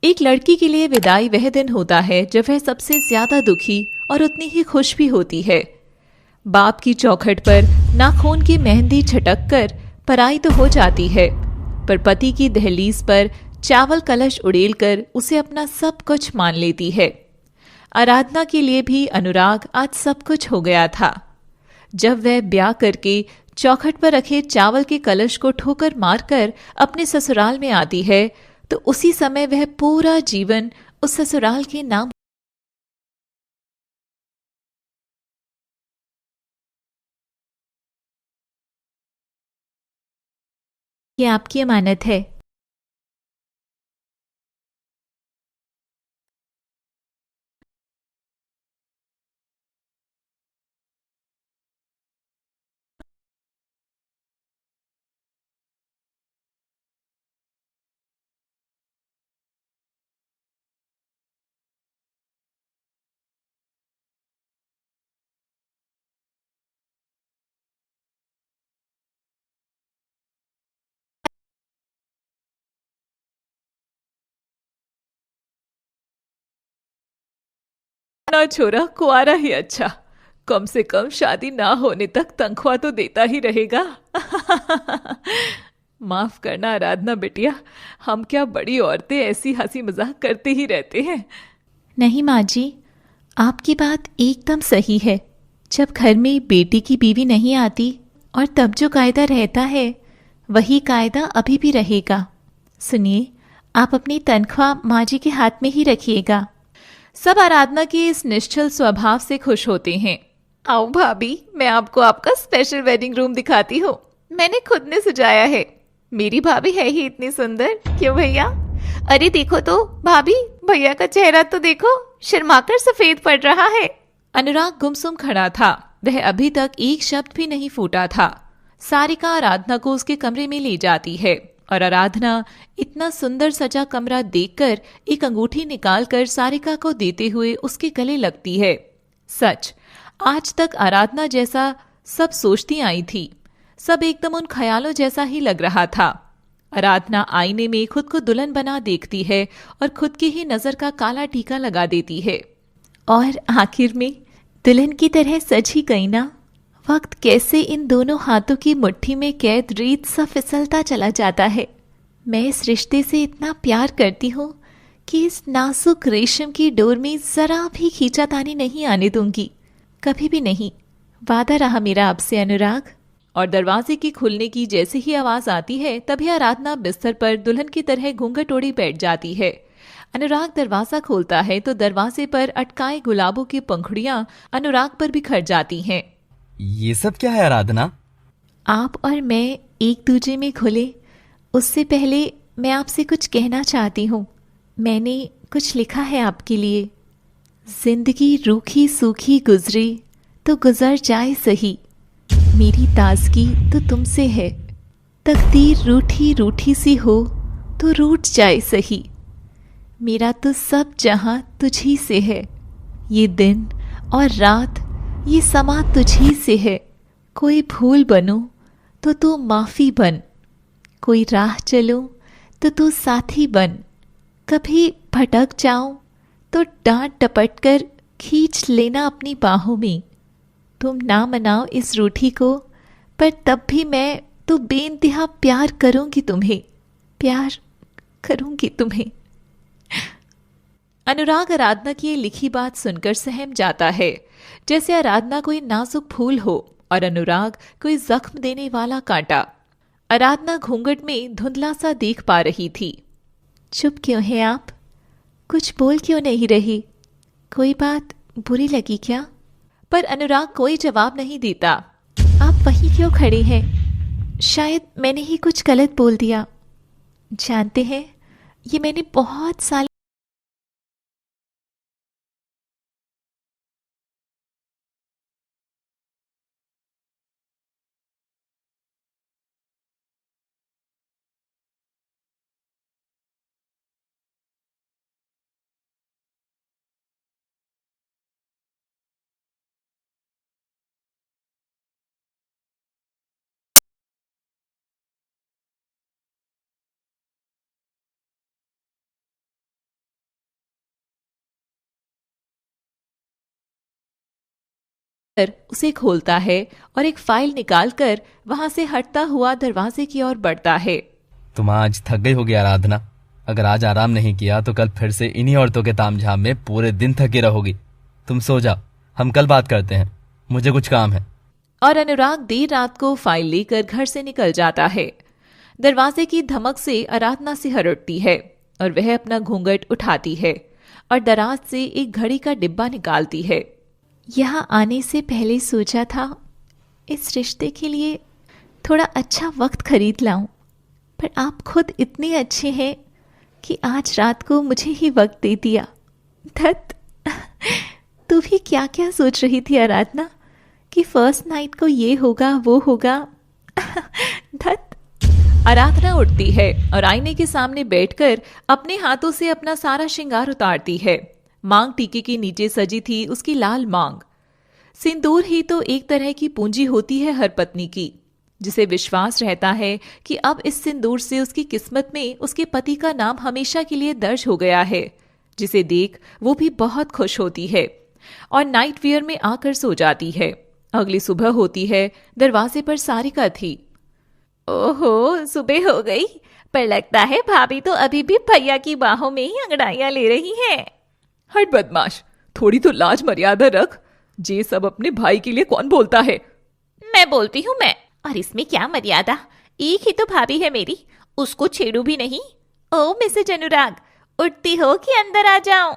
एक लड़की के लिए विदाई वह दिन होता है जब वह सबसे ज्यादा दुखी और उतनी ही खुश भी होती है। बाप की चौखट पर नाखून की मेहंदी छटक कर पराई तो हो जाती है, पर पति की दहलीज पर चावल कलश उड़ेल कर उसे अपना सब कुछ मान लेती है। आराधना के लिए भी अनुराग आज सब कुछ हो गया था। जब वह ब्याह करके चौखट पर रखे चावल के कलश को ठोकर मारकर अपने ससुराल में आती है, तो उसी समय वह पूरा जीवन उस ससुराल के नाम ये आपकी अमानत है। ना छोरा, कुआरा ही अच्छा। कम से कम शादी ना होने तक तनख्वाह तो देता ही रहेगा। माफ करना आराधना बिटिया, हम क्या बड़ी औरतें ऐसी हंसी मजाक करते ही रहते हैं। नहीं माँ जी, आपकी बात एकदम सही है। जब घर में बेटी की बीवी नहीं आती और तब जो कायदा रहता है वही कायदा अभी भी रहेगा। सुनिए, आप अपनी तनख्वाह माँ जी के हाथ में ही रखिएगा। सब आराधना के इस निश्चल स्वभाव से खुश होते हैं। आओ भाभी, मैं आपको आपका स्पेशल वेडिंग रूम दिखाती हूँ। मैंने खुद ने सजाया है। मेरी भाभी है ही इतनी सुंदर, क्यों भैया? अरे देखो तो भाभी, भैया का चेहरा तो देखो, शर्माकर सफेद पड़ रहा है। अनुराग गुमसुम खड़ा था। वह अभी तक एक शब्द भी नहीं फूटा था। सारिका आराधना को उसके कमरे में ले जाती है और आराधना इतना सुंदर सजा कमरा देखकर एक अंगूठी निकालकर सारिका को देते हुए उसके गले लगती है। सच, आज तक आराधना जैसा सब सोचती आई थी, सब एकदम उन ख्यालों जैसा ही लग रहा था। आराधना आईने में खुद को दुल्हन बना देखती है और खुद की ही नजर का काला टीका लगा देती है। और आखिर में दुल्हन की तरह सज ही गई ना। वक्त कैसे इन दोनों हाथों की मुट्ठी में कैद रीत सा फिसलता चला जाता है। मैं इस रिश्ते से इतना प्यार करती हूँ कि इस नाजुक रेशम की डोर में जरा भी खींचातानी नहीं आने दूंगी, कभी भी नहीं। वादा रहा मेरा आपसे अनुराग। और दरवाजे की खुलने की जैसे ही आवाज आती है तभी आराधना बिस्तर पर दुल्हन की तरह घूंघट ओढ़ी बैठ जाती है। अनुराग दरवाजा खोलता है तो दरवाजे पर अटकाए गुलाबों की पंखुड़ियां अनुराग पर बिखर जाती हैं। ये सब क्या है आराधना? आप और मैं एक दूजे में घुले उससे पहले मैं आपसे कुछ कहना चाहती हूँ। मैंने कुछ लिखा है आपके लिए। जिंदगी रूखी सूखी गुजरे तो गुजर जाए सही, मेरी ताजगी तो तुमसे है। तकदीर रूठी रूठी सी हो तो रूठ जाए सही, मेरा तो सब जहां तुझी से है। ये दिन और रात, ये समा तुझी से है। कोई भूल बनूं तो तू माफी बन, कोई राह चलूं तो तू साथी बन। कभी भटक जाऊं तो डांट डपट कर खींच लेना अपनी बाहों में। तुम ना मनाओ इस रूठी को, पर तब भी मैं तो बेइंतहा प्यार करूंगी तुम्हें, प्यार करूंगी तुम्हें। अनुराग आराधना की ये लिखी बात सुनकर सहम जाता है, जैसे आराधना कोई नाजुक फूल हो और अनुराग कोई जख्म देने वाला कांटा। आराधना घूंघट में धुंधला सा देख पा रही थी। चुप क्यों हैं आप? कुछ बोल क्यों नहीं रही? कोई बात बुरी लगी क्या? पर अनुराग कोई जवाब नहीं देता। आप वहीं क्यों खड़े हैं? शायद मैंने ही कुछ गलत बोल दिया। जानते हैं, ये मैंने बहुत साल उसे खोलता है और एक फाइल निकालकर वहां से हटता हुआ दरवाजे की ओर बढ़ता है। तुम आज थक गई होगी आराधना। अगर आज आराम नहीं किया तो कल फिर से इन्हीं औरतों के तामझाम में पूरे दिन थकी रहोगी। तुम सो जाओ, हम कल बात करते हैं, मुझे कुछ काम है। और अनुराग देर रात को फाइल लेकर घर से निकल जाता है। दरवाजे की धमक से आराधना सिहर उठती है और वह अपना घूंघट उठाती है और दराज से एक घड़ी का डिब्बा निकालती है। यहाँ आने से पहले सोचा था इस रिश्ते के लिए थोड़ा अच्छा वक्त खरीद लाऊं, पर आप खुद इतने अच्छे हैं कि आज रात को मुझे ही वक्त दे दिया। धत, तू भी क्या क्या सोच रही थी आराधना कि फर्स्ट नाइट को ये होगा वो होगा। धत। आराधना उठती है और आईने के सामने बैठकर अपने हाथों से अपना सारा श्रृंगार उतारती है। मांग टीके के नीचे सजी थी उसकी लाल मांग। सिंदूर ही तो एक तरह की पूंजी होती है हर पत्नी की, जिसे विश्वास रहता है कि अब इस सिंदूर से उसकी किस्मत में उसके पति का नाम हमेशा के लिए दर्ज हो गया है, जिसे देख वो भी बहुत खुश होती है और नाइट वियर में आकर सो जाती है। अगली सुबह होती है, दरवाजे पर सारिका थी। ओहो, सुबह हो गई, पर लगता है भाभी तो अभी भी भैया की बाहों में ही अंगड़ाइयां ले रही हैं। हट बदमाश, थोड़ी तो लाज मर्यादा रख। ये सब अपने भाई के लिए कौन बोलता है? मैं बोलती हूँ मैं, और इसमें क्या मर्यादा, एक ही तो भाभी है मेरी, उसको छेड़ू भी नहीं। ओ मिसेज अनुराग, उठती हो कि अंदर आ जाऊं?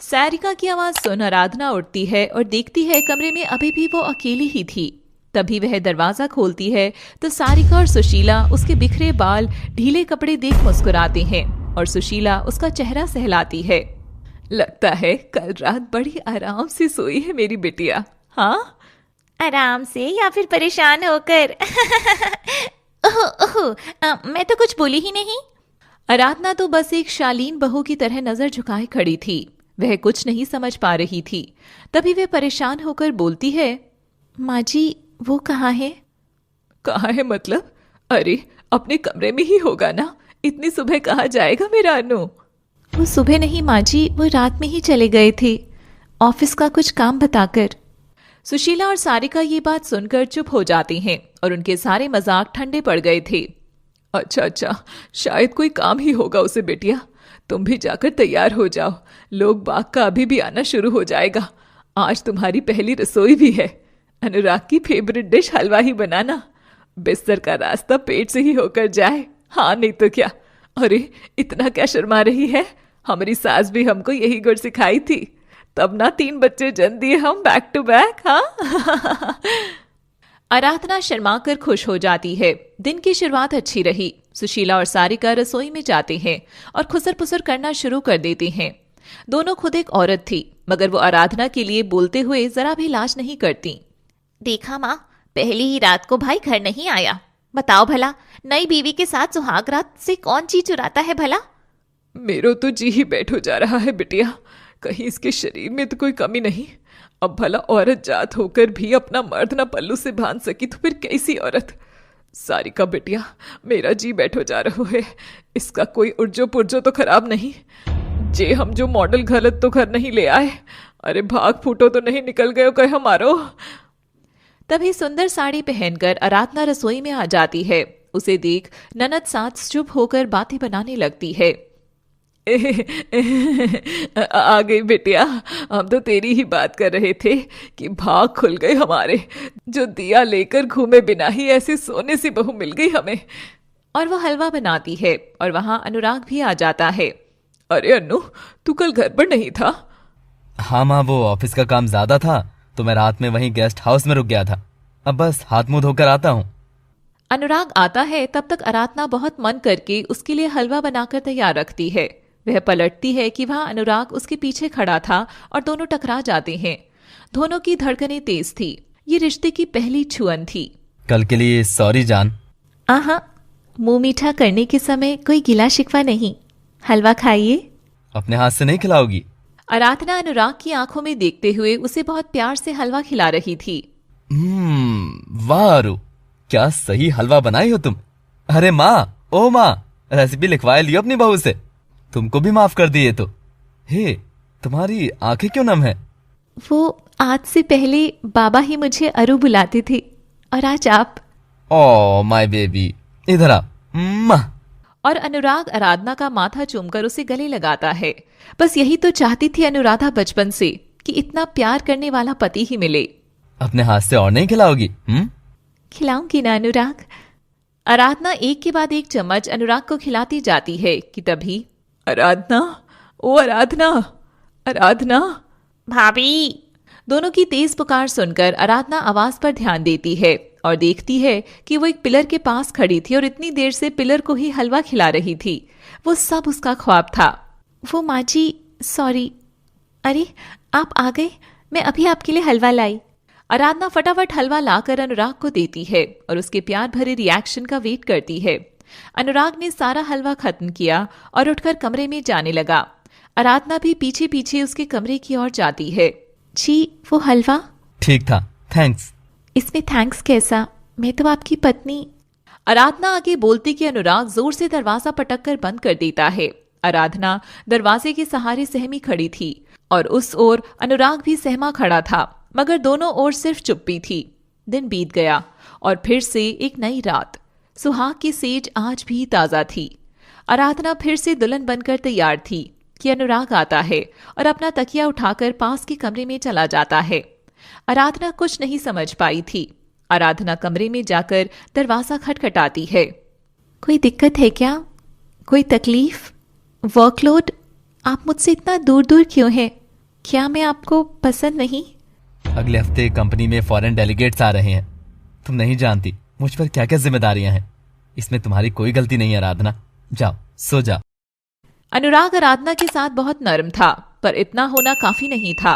सारिका की आवाज सुन आराधना उठती है और देखती है कमरे में अभी भी वो अकेली ही थी। तभी वह दरवाजा खोलती है तो सारिका और सुशीला उसके बिखरे बाल, ढीले कपड़े देख मुस्कुराते हैं और सुशीला उसका चेहरा सहलाती है। लगता है कल रात बड़ी आराम से सोई है मेरी बिटिया। हाँ, आराम से या फिर परेशान होकर? ओह ओह, मैं तो कुछ बोली ही नहीं। आराधना तो बस एक शालीन बहू की तरह नजर झुकाए खड़ी थी, वह कुछ नहीं समझ पा रही थी। तभी वह परेशान होकर बोलती है, माँ जी वो कहाँ है? कहाँ है मतलब? अरे अपने कमरे में ही होगा ना, इतनी सुबह कहाँ जाएगा मेरा अनु? वो सुबह नहीं माँ जी, वो रात में ही चले गए थे, ऑफिस का कुछ काम बताकर। सुशीला और सारिका ये बात सुनकर चुप हो जाती हैं और उनके सारे मजाक ठंडे पड़ गए थे। अच्छा अच्छा, शायद कोई काम ही होगा उसे बेटिया। तुम भी जाकर तैयार हो जाओ, लोग बाग का अभी भी आना शुरू हो जाएगा। आज तुम्हारी पहली रसोई भी है। अनुराग की फेवरेट डिश हलवा ही बनाना, बिस्तर का रास्ता पेट से ही होकर जाए। हाँ नहीं तो क्या। अरे इतना क्या शर्मा रही है, हमारी सास भी हमको यही गुण सिखाई थी, तब ना 3 बच्चे जन्म दिए हम बैक टू बैक। हाँ। आराधना शर्मा कर खुश हो जाती है। दिन की शुरुआत अच्छी रही। सुशीला और सारिका रसोई में जाते हैं और खुसर पुसर करना शुरू कर देते हैं। दोनों खुद एक औरत थी, मगर वो आराधना के लिए बोलते हुए जरा भी लाज नहीं करती। देखा माँ, पहली ही रात को भाई घर नहीं आया। बताओ भला, नई बीवी के साथ सुहाग रात से कौन चीज चुराता है भला? मेरो तो जी ही बैठ हो जा रहा है बिटिया, कहीं इसके शरीर में तो कोई कमी नहीं। अब भला औरत जात होकर भी अपना मर्द ना पल्लू से बांध सकी तो फिर कैसी औरत? सारिका बिटिया, मेरा जी बैठो जा रहा है। इसका कोई उर्जो पुर्जो तो खराब नहीं, जे हम जो मॉडल गलत तो घर नहीं ले आए। अरे भाग फूटो तो नहीं निकल गए कहे हमारो। तभी सुंदर साड़ी पहनकर आराधना रसोई में आ जाती है। उसे देख ननद साथ चुप होकर बातें बनाने लगती है। आ गई बेटिया, हम तो तेरी ही बात कर रहे थे कि भाग खुल गए हमारे, जो दिया लेकर घूमे बिना ही ऐसे सोने सी बहू मिल गई हमें। और वो हलवा बनाती है और वहां अनुराग भी आ जाता है। अरे अनु, तू कल घर पर नहीं था? हाँ माँ, वो ऑफिस का काम ज्यादा था तो मैं रात में वहीं गेस्ट हाउस में रुक गया था। अब बस हाथ मुंह धोकर आता हूँ। अनुराग आता है तब तक आराधना बहुत मन करके उसके लिए हलवा बनाकर तैयार रखती है। वह पलटती है कि वहां अनुराग उसके पीछे खड़ा था और दोनों टकरा जाते हैं। दोनों की धड़कनें तेज थी। ये रिश्ते की पहली छुअन थी। कल के लिए सॉरी जान। आहा, मुंह मीठा करने के समय कोई गिला शिकवा नहीं। हलवा खाइए। अपने हाथ से नहीं खिलाओगी? आराधना अनुराग की आंखों में देखते हुए उसे बहुत प्यार से हलवा खिला रही थी। वाह अरु, क्या सही हलवा बनाई हो तुम। अरे माँ, ओ माँ, रेसिपी लिखवाए लियो अपनी बहू से, तुमको भी माफ कर दिए तो। हे, तुम्हारी आंखें क्यों नम है? वो आज से पहले बाबा ही मुझे अरु बुलाते थे और आज आप। ओ माय बेबी, इधर आ। म्मा। और अनुराग आराधना का माथा चूमकर उसे गले लगाता है। बस यही तो चाहती थी अनुराधा बचपन से कि इतना प्यार करने वाला पति ही मिले। अपने हाथ से और नहीं खिलाओगी? खिलाऊंगी ना अनुराग। आराधना एक के बाद एक चम्मच अनुराग को खिलाती जाती है कि तभी आराधना, ओ आराधना, आराधना। भाभी। दोनों की तेज पुकार सुनकर आराधना आवाज पर ध्यान देती है और देखती है कि वो एक पिलर के पास खड़ी थी और इतनी देर से पिलर को ही हलवा खिला रही थी। वो सब उसका ख्वाब था। वो माँ जी सॉरी। अरे आप आ गए, मैं अभी आपके लिए हलवा लाई। आराधना फटाफट हलवा लाकर अनुराग को देती है और उसके प्यार भरे रिएक्शन का वेट करती है। अनुराग ने सारा हलवा खत्म किया और उठकर कमरे में जाने लगा। आराधना भी पीछे पीछे उसके कमरे की ओर जाती है। जी वो हलवा ठीक था, थैंक्स। इसमें थैंक्स कैसा, मैं तो आपकी पत्नी। आराधना आगे बोलती कि अनुराग जोर से दरवाजा पटक कर बंद कर देता है। आराधना दरवाजे के सहारे सहमी खड़ी थी और उस ओर अनुराग भी सहमा खड़ा था, मगर दोनों ओर सिर्फ चुप्पी थी। दिन बीत गया और फिर से एक नई रात। सुहाग की सेज आज भी ताजा थी। आराधना फिर से दुल्हन बनकर तैयार थी कि अनुराग आता है और अपना तकिया उठाकर पास के कमरे में चला जाता है। आराधना कुछ नहीं समझ पाई थी। आराधना कमरे में जाकर दरवाजा खटखटाती है। कोई दिक्कत है क्या? कोई तकलीफ? वर्कलोड? आप मुझसे इतना दूर दूर क्यों हैं? क्या मैं आपको पसंद नहीं? अगले हफ्ते कंपनी में फॉरेन डेलीगेट्स आ रहे हैं। तुम नहीं जानती मुझ पर क्या क्या जिम्मेदारियां हैं। इसमें तुम्हारी कोई गलती नहीं है आराधना। जाओ सो जाओ। अनुराग आराधना के साथ बहुत नर्म था, पर इतना होना काफी नहीं था।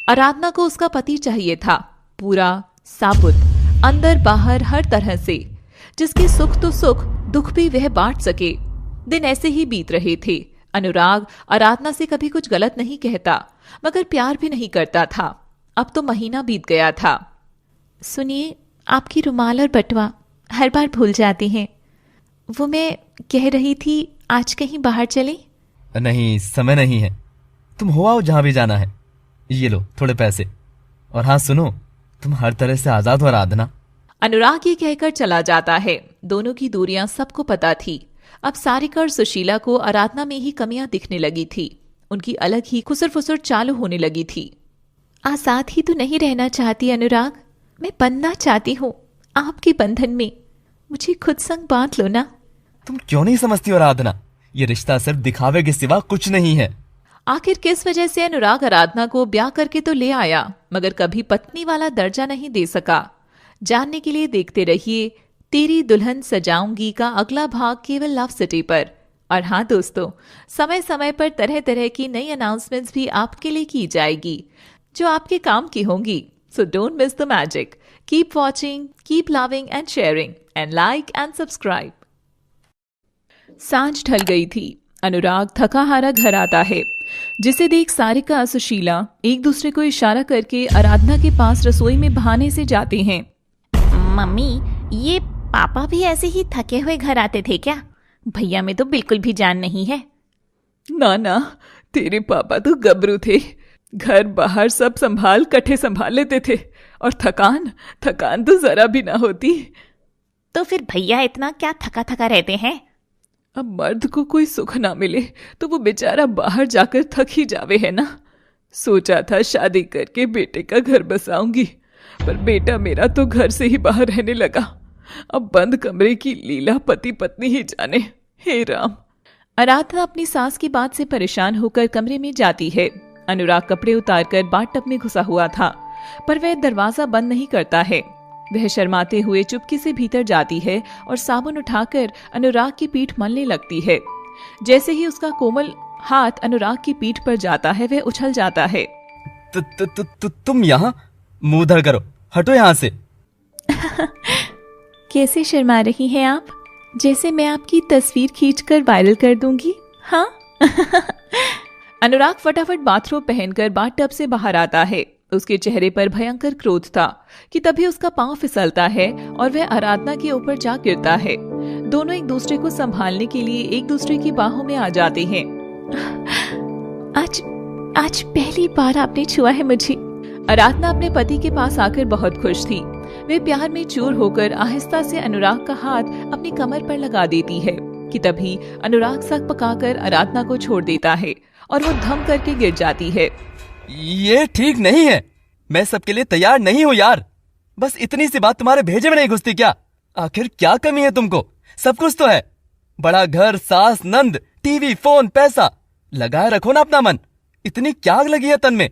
आराधना को उसका पति चाहिए था, पूरा साबुत, अंदर बाहर हर तरह से, जिसके सुख तो सुख, दुख भी वह बांट सके। दिन ऐसे ही बीत रहे थे। अनुराग आराधना से कभी कुछ गलत नहीं कहता, मगर प्यार भी नहीं करता था। अब तो महीना बीत गया था। सुनिए, आपकी रुमाल और बटुआ हर बार भूल जाती हैं। वो मैं कह रही थी आज कहीं बाहर चलें? नहीं, समय नहीं है। तुम हो आओ जहां भी जाना है। ये लो थोड़े पैसे। और हाँ सुनो, तुम हर तरह से आजाद हो आराधना। अनुराग ये कहकर चला जाता है। दोनों की दूरियां सबको पता थी। अब सारिका और सुशीला को आराधना में ही कमियां दिखने लगी थी। उनकी अलग ही खुसर फुसर चालू होने लगी थी। आजाद ही तो नहीं रहना चाहती अनुराग, मैं बनना चाहती हूँ आपके बंधन में। मुझे खुद संग बांध लो ना। तुम क्यों नहीं समझती हो आराधना, ये रिश्ता सिर्फ दिखावे के सिवा कुछ नहीं है। आखिर किस वजह से अनुराग आराधना को ब्याह करके तो ले आया, मगर कभी पत्नी वाला दर्जा नहीं दे सका। जानने के लिए देखते रहिए तेरी दुल्हन सजाऊंगी का अगला भाग केवल लव सिटी पर। और हाँ दोस्तों, समय समय पर तरह तरह की नई अनाउंसमेंट्स भी आपके लिए की जाएगी जो आपके काम की होंगी। So don't miss the magic. Keep watching, keep loving and sharing and like and subscribe. सांझ ढल गई थी। अनुराग थका हारा घर आता है, जिसे देख सारिका सुशीला एक दूसरे को इशारा करके आराधना के पास रसोई में बहाने से जाते हैं। मम्मी, ये पापा भी ऐसे ही थके हुए घर आते थे क्या? भैया में तो बिल्कुल भी जान नहीं है। ना ना, तेरे पापा तो गबरू थे। घर बाहर सब संभाल कट्ठे संभाल लेते थे, और थकान तो जरा भी ना होती। तो फिर भैया इतना क्या थका थका रहते हैं? अब मर्द को कोई सुख ना मिले तो वो बेचारा बाहर जाकर थक ही जावे है ना। सोचा था शादी करके बेटे का घर बसाऊंगी, पर बेटा मेरा तो घर से ही बाहर रहने लगा। अब बंद कमरे की लीला पति पत्नी ही जाने। हे राम। आराधना अपनी सास की बात से परेशान होकर कमरे में जाती है। अनुराग कपड़े उतारकर बाथटब में घुसा हुआ था, पर वह दरवाजा बंद नहीं करता है। वह शर्माते हुए चुपके से भीतर जाती है और साबुन उठाकर अनुराग की पीठ मलने लगती है। जैसे ही उसका कोमल हाथ अनुराग की पीठ पर जाता है, वह उछल जाता है। तुम यहाँ मुंह धर करो, हटो यहाँ से। कैसे शर्मा रही हैं आप? जैसे मैं आपकी तस्वीर खींचकर वायरल कर दूंगी। हाँ। अनुराग फटाफट बाथरोब पहनकर बाथटब से बाहर आता है। उसके चेहरे पर भयंकर क्रोध था कि तभी उसका पांव फिसलता है और वह आराधना के ऊपर जा गिरता है। दोनों एक दूसरे को संभालने के लिए एक दूसरे की बाहों में आ जाते हैं। आज पहली बार आपने छुआ है मुझे। आराधना अपने पति के पास आकर बहुत खुश थी। वे प्यार में चूर होकर आहिस्ता से अनुराग का हाथ अपनी कमर पर लगा देती है कि तभी अनुराग सक पकाकर आराधना को छोड़ देता है और वो धम करके गिर जाती है। ये ठीक नहीं है, मैं सबके लिए तैयार नहीं हूँ यार। बस इतनी सी बात तुम्हारे भेजे में नहीं घुसती क्या? आखिर क्या कमी है तुमको? सब कुछ तो है, बड़ा घर, सास, नंद, टीवी, फोन, पैसा। लगाए रखो ना अपना मन। इतनी क्या आग लगी है तन में?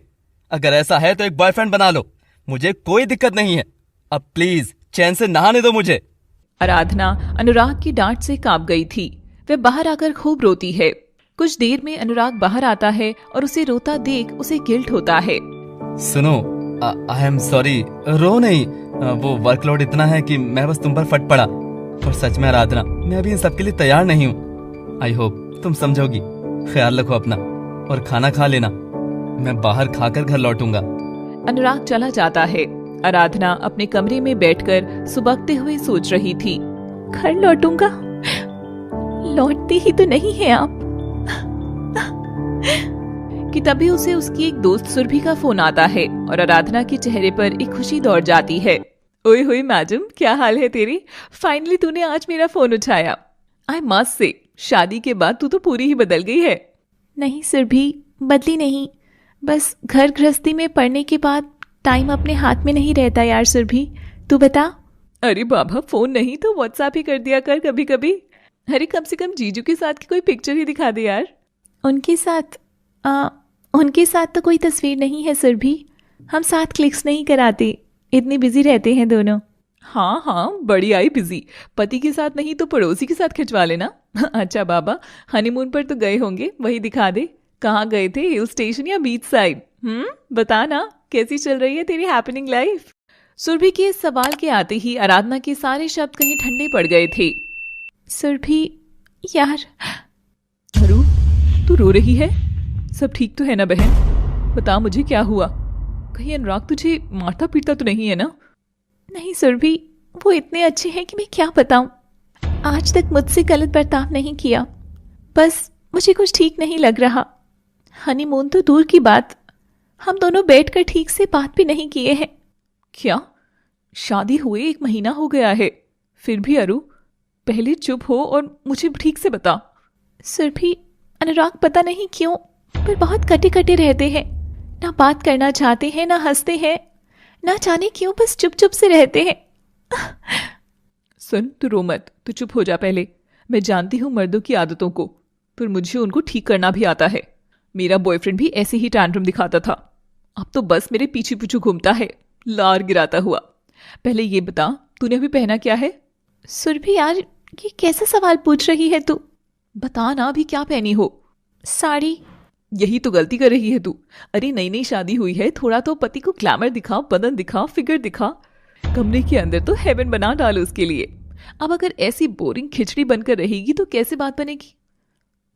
अगर ऐसा है तो एक बॉयफ्रेंड बना लो, मुझे कोई दिक्कत नहीं है। अब प्लीज चैन से नहाने दो मुझे। आराधना अनुराग की डांट से कांप गई थी। वह बाहर आकर खूब रोती है। कुछ देर में अनुराग बाहर आता है और उसे रोता देख उसे गिल्ट होता है। सुनो, आई एम सॉरी। रो नहीं, वो वर्कलोड इतना है कि मैं बस तुम पर फट पड़ा। और सच में आराधना, मैं अभी इन सबके लिए तैयार नहीं हूँ। आई होप तुम समझोगी। ख्याल रखो अपना और खाना खा लेना। मैं बाहर खाकर घर लौटूंगा। अनुराग चला जाता है। आराधना अपने कमरे में बैठकर सुबकते हुए सोच रही थी, घर लौटूंगा? लौटती ही तो नहीं है आप। कि तभी उसे उसकी एक दोस्त सुरभि का फोन आता है और आराधना के चेहरे पर एक खुशी दौड़ जाती है। ओए होए मैडम, क्या हाल है तेरी? फाइनली तूने आज मेरा फोन उठाया। आई मस्ट से, शादी के बाद तू तो पूरी ही बदल गई है। नहीं सुरभि, बदली नहीं, बस घर गृहस्थी में पड़ने के बाद टाइम अपने हाथ में नहीं रहता यार सुरभि। तू बता। अरे बाबा, फोन नहीं तो व्हाट्सएप ही कर दिया कर कभी कभी। अरे कम से कम जीजू के साथ की कोई पिक्चर ही दिखा दे यार। उनके साथ तो कोई तस्वीर नहीं है सुरभि। हम साथ क्लिक्स नहीं कराते, इतने बिजी रहते हैं दोनों। हाँ, बड़ी आई बिजी। पति के साथ नहीं तो पड़ोसी के साथ खिंचवा लेना। अच्छा बाबा, हनीमून पर तो गए होंगे, वही दिखा दे। कहाँ गए थे, हिल स्टेशन या बीच साइड? बता ना, कैसी चल रही है तेरी हैपनिंग लाइफ? सुरभि के इस सवाल के आते ही आराधना के सारे शब्द कहीं ठंडे पड़ गए थे। सुरभि यार। अरु, तू रो रही है? सब ठीक तो है ना बहन? बता मुझे क्या हुआ? कहीं अनुराग तुझे मारता पीटता तो नहीं है ना? नहीं सुरभि, वो इतने अच्छे हैं कि मैं क्या बताऊं। आज तक मुझसे गलत बर्ताव नहीं किया, बस मुझे कुछ ठीक नहीं लग रहा। हनीमून तो दूर की बात, हम दोनों बैठकर ठीक से बात भी नहीं किए हैं। क्या? शादी हुए 1 महीना हो गया है, फिर भी अरु, पहले चुप हो और मुझे ठीक से बता। सुरभि, अनुराग पता नहीं क्यों पर बहुत कटे कटे रहते हैं। ना बात करना चाहते हैं, ना हंसते हैं, ना जाने क्यों बस चुप चुप से रहते हैं। सुन, तू रो मत, तू चुप हो जा पहले। मैं जानती हूँ मर्दों की आदतों को, पर मुझे उनको ठीक करना भी आता है। मेरा बॉयफ्रेंड भी ऐसे ही टैंट्रम दिखाता था, अब तो बस मेरे पीछे पीछे घूमता है, लार गिराता हुआ। पहले ये बता, तूने अभी पहना क्या है? सुरभि यार, ये कैसा सवाल पूछ रही है तू? बता ना, अभी क्या पहनी हो? साड़ी। यही तो गलती कर रही है तू। अरे नई नई शादी हुई है, थोड़ा तो पति को ग्लैमर दिखा, बदन दिखा, फिगर दिखा। कमरे के अंदर तो हेवन बना डालो उसके लिए। अब अगर ऐसी बोरिंग खिचड़ी बनकर रहेगी तो कैसे बात बनेगी?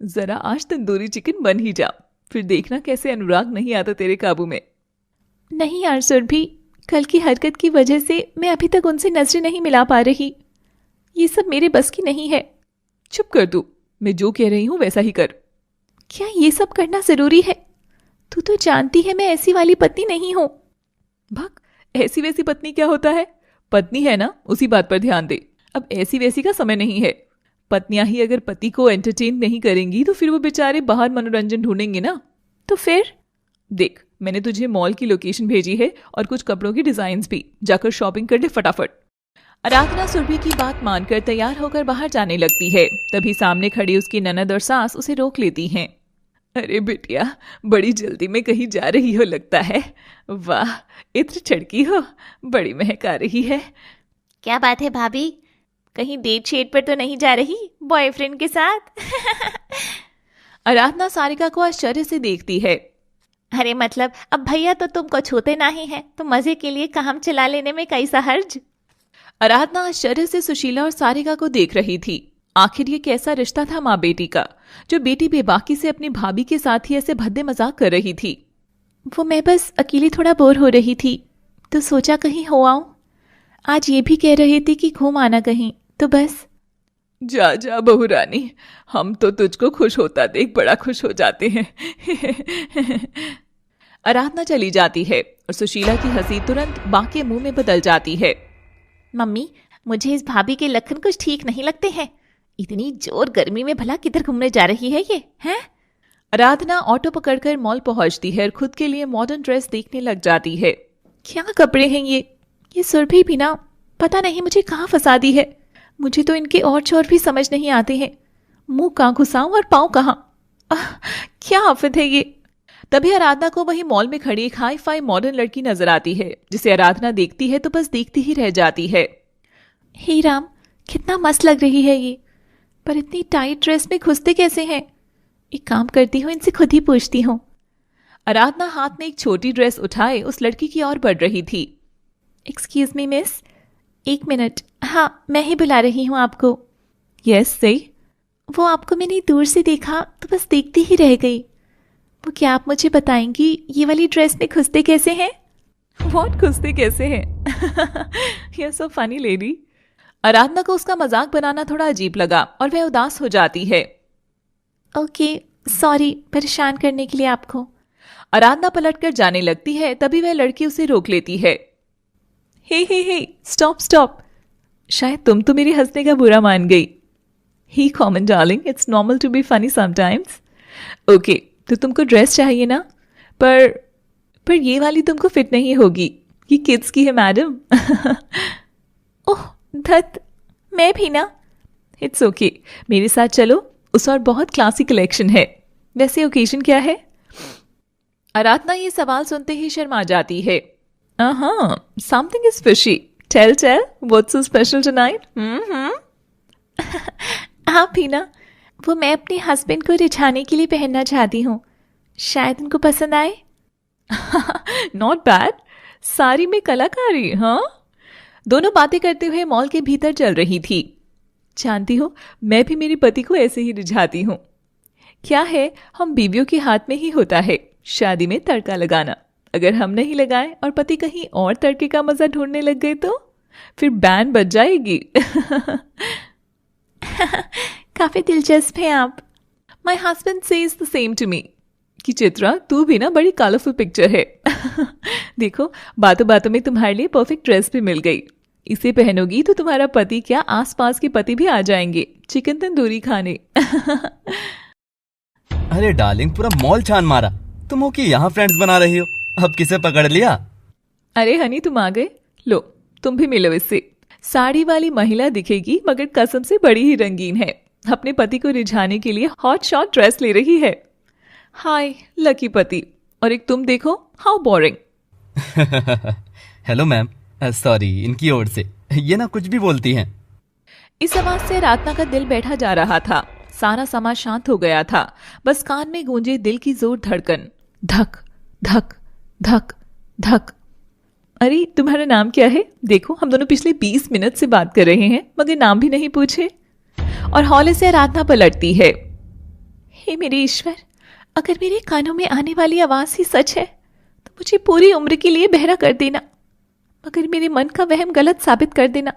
जरा आज तंदूरी चिकन बन ही जा, फिर देखना कैसे अनुराग नहीं आता तेरे काबू में। नहीं यार सुरभि, कल की हरकत की वजह से मैं अभी तक उनसे नजरें नहीं मिला पा रही। ये सब मेरे बस की नहीं है। चुप कर तू, मैं जो कह रही हूँ वैसा ही कर। क्या ये सब करना जरूरी है? तू तो जानती है मैं ऐसी वाली पत्नी नहीं हूं। भग, ऐसी वैसी पत्नी क्या होता है? पत्नी है ना, उसी बात पर ध्यान दे। अब ऐसी वैसी का समय नहीं है। पत्नियां ही अगर पति को एंटरटेन नहीं करेंगी तो फिर वो बेचारे बाहर मनोरंजन ढूंढेंगे ना। तो फिर देख, मैंने तुझे मॉल की लोकेशन भेजी है और कुछ कपड़ों की डिजाइन्स भी, जाकर शॉपिंग कर ले फटाफट। आराधना सुरभि की बात मानकर तैयार होकर बाहर जाने लगती है। तभी सामने खड़ी उसकी ननद और सास उसे रोक लेती हैं। अरे बिटिया, बड़ी जल्दी में कहीं जा रही हो लगता है। वाह, इत्र चढ़की हो, बड़ी महक आ रही है। क्या बात है भाभी, कहीं डेट शेट पर तो नहीं जा रही बॉयफ्रेंड के साथ? आराधना सारिका को आश्चर्य से देखती है। अरे मतलब अब भैया तो तुमको छूते नहीं है, तो मजे के लिए काम चला लेने में कैसा हर्ज? आराधना आश्चर्य से सुशीला और सारिका को देख रही थी। आखिर ये कैसा रिश्ता था माँ बेटी का, जो बेटी बेबाकी से अपनी भाभी के साथ ही ऐसे भद्दे मजाक कर रही थी। वो मैं बस अकेली थोड़ा बोर हो रही थी, तो सोचा कहीं हो आऊं। आज ये भी कह रही थी कि घूम आना कहीं, तो बस। जा जा बहू रानी, हम तो तुझको खुश होता देख बड़ा खुश हो जाते हैं। आराधना चली जाती है। और सुशीला की हंसी तुरंत बा के मुंह में बदल जाती है। मम्मी, मुझे इस भाभी के लक्षण कुछ ठीक नहीं लगते हैं। इतनी जोर गर्मी में भला किधर घूमने जा रही है ये, हैं? आराधना ऑटो पकड़कर मॉल पहुंचती है और खुद के लिए मॉडर्न ड्रेस देखने लग जाती है। क्या कपड़े हैं ये सुरभि भी ना पता नहीं मुझे कहाँ फंसा दी है। मुझे तो इनके और चौर भी समझ नहीं आते हैं। मुंह कहाँ घुसाऊं और पाँव कहाँ? क्या आफत है ये। तभी आराधना को वही मॉल में खड़ी एक हाई फाई मॉडर्न लड़की नजर आती है, जिसे आराधना देखती है तो बस देखती ही रह जाती है। हे राम, कितना मस्त लग रही है ये, पर इतनी टाइट ड्रेस में घुसते कैसे हैं? एक काम करती हूँ, इनसे खुद ही पूछती हूँ। आराधना हाथ में एक छोटी ड्रेस उठाए उस लड़की की ओर बढ़ रही थी। Excuse me miss, 1 minute. हाँ, मैं ही बुला रही हूँ आपको। यस सही। वो आपको मैंने दूर से देखा तो बस देखती ही रह गई। वो क्या आप मुझे बताएंगी ये वाली ड्रेस में घुसते कैसे हैं? व्हाट घुसते कैसे हैं? You so funny lady. Aradhana को उसका मजाक बनाना थोड़ा अजीब लगा और वह उदास हो जाती है। ओके सॉरी परेशान करने के लिए आपको। आराधना पलटकर जाने लगती है, तभी वह लड़की उसे रोक लेती है। हे स्टॉप स्टॉप, शायद तुम तो मेरे हंसने का बुरा मान गई। Hey come on darling, it's normal to be funny sometimes. Okay, तो तुमको ड्रेस चाहिए ना, पर ये वाली तुमको फिट नहीं होगी, ये किड्स की है मैडम। ओह धत, मैं भी ना। इट्स ओके, मेरे साथ चलो, उस और बहुत क्लासी कलेक्शन है। वैसे ओकेजन क्या है? आराधना ये सवाल सुनते ही शर्मा जाती है। Something is fishy. Tell what's so special tonight? आप भी ना, वो मैं अपने हस्बैंड को रिझाने के लिए पहनना चाहती हूँ, शायद उनको पसंद आए। नॉट बैड, साड़ी में कलाकारी। हाँ, दोनों बातें करते हुए मॉल के भीतर चल रही थी। जानती हो, मैं भी मेरे पति को ऐसे ही रिझाती हूँ। क्या है, हम बीवियों के हाथ में ही होता है शादी में तड़का लगाना। अगर हम नहीं लगाए और पति कहीं और तड़के का मजा ढूंढने लग गए तो फिर बैंड बज जाएगी। काफी दिलचस्प है आप। My husband says the same to me कि चित्रा, तू भी ना बड़ी कलरफुल पिक्चर है। देखो, बातों बातों में तुम्हारे लिए परफेक्ट ड्रेस भी मिल गई। इसे पहनोगी तो तुम्हारा पति क्या, आसपास के पति भी आ जाएंगे चिकन तंदूरी खाने। अरे डार्लिंग, पूरा मॉल छान मारा। तुम हो कि यहाँ फ्रेंड्स बना रही हो? अब किसे पकड़ लिया? अरे हनी, तुम आ गए। लो, तुम भी मिलो इससे। साड़ी वाली महिला दिखेगी मगर कसम से बड़ी ही रंगीन है। अपने पति को रिझाने के लिए हॉट शॉट ड्रेस ले रही है। हाय लकी पति। और एक तुम देखो, how boring. Hello ma'am, sorry इनकी ओर से। ये ना कुछ भी बोलती हैं। इस आवाज से आराधना का दिल बैठा जा रहा था। सारा समाज शांत हो गया था, बस कान में गूंजे दिल की जोर धड़कन, धक धक धक धक। अरे तुम्हारा नाम क्या है? देखो, हम दोनों पिछले 20 मिनट से बात कर रहे हैं मगर नाम भी नहीं पूछे। और हौले से आराधना पलटती है। हे मेरे ईश्वर, अगर मेरे कानों में आने वाली आवाज ही सच है तो मुझे पूरी उम्र के लिए बहरा कर देना, मगर मेरे मन का वहम गलत साबित कर देना।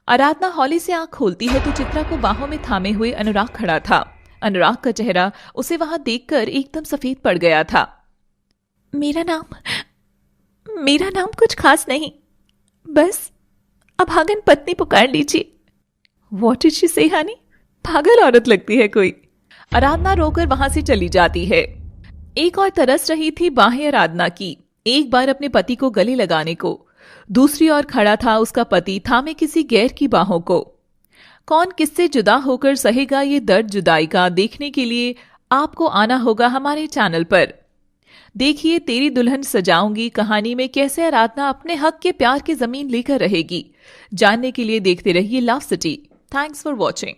आराधना हौले से आंख खोलती है तो चित्रा को बाहों में थामे हुए अनुराग खड़ा था। अनुराग का चेहरा उसे वहां देखकर एकदम सफेद पड़ गया था। मेरा नाम कुछ खास नहीं, बस अभागन पत्नी पुकार लीजिए। What did she say, honey? पागल औरत लगती है कोई। आराधना रोकर वहां से चली जाती है। एक और तरस रही थी बाहें आराधना की, एक बार अपने पति को गले लगाने को। दूसरी ओर खड़ा था उसका पति थामे किसी गैर की बाहों को। कौन किससे जुदा होकर सहेगा ये दर्द जुदाई का, देखने के लिए आपको आना होगा हमारे चैनल पर। देखिए तेरी दुल्हन सजाऊंगी कहानी में कैसे आराधना अपने हक के प्यार की जमीन लेकर रहेगी। जानने के लिए देखते रहिए love city. Thanks for watching.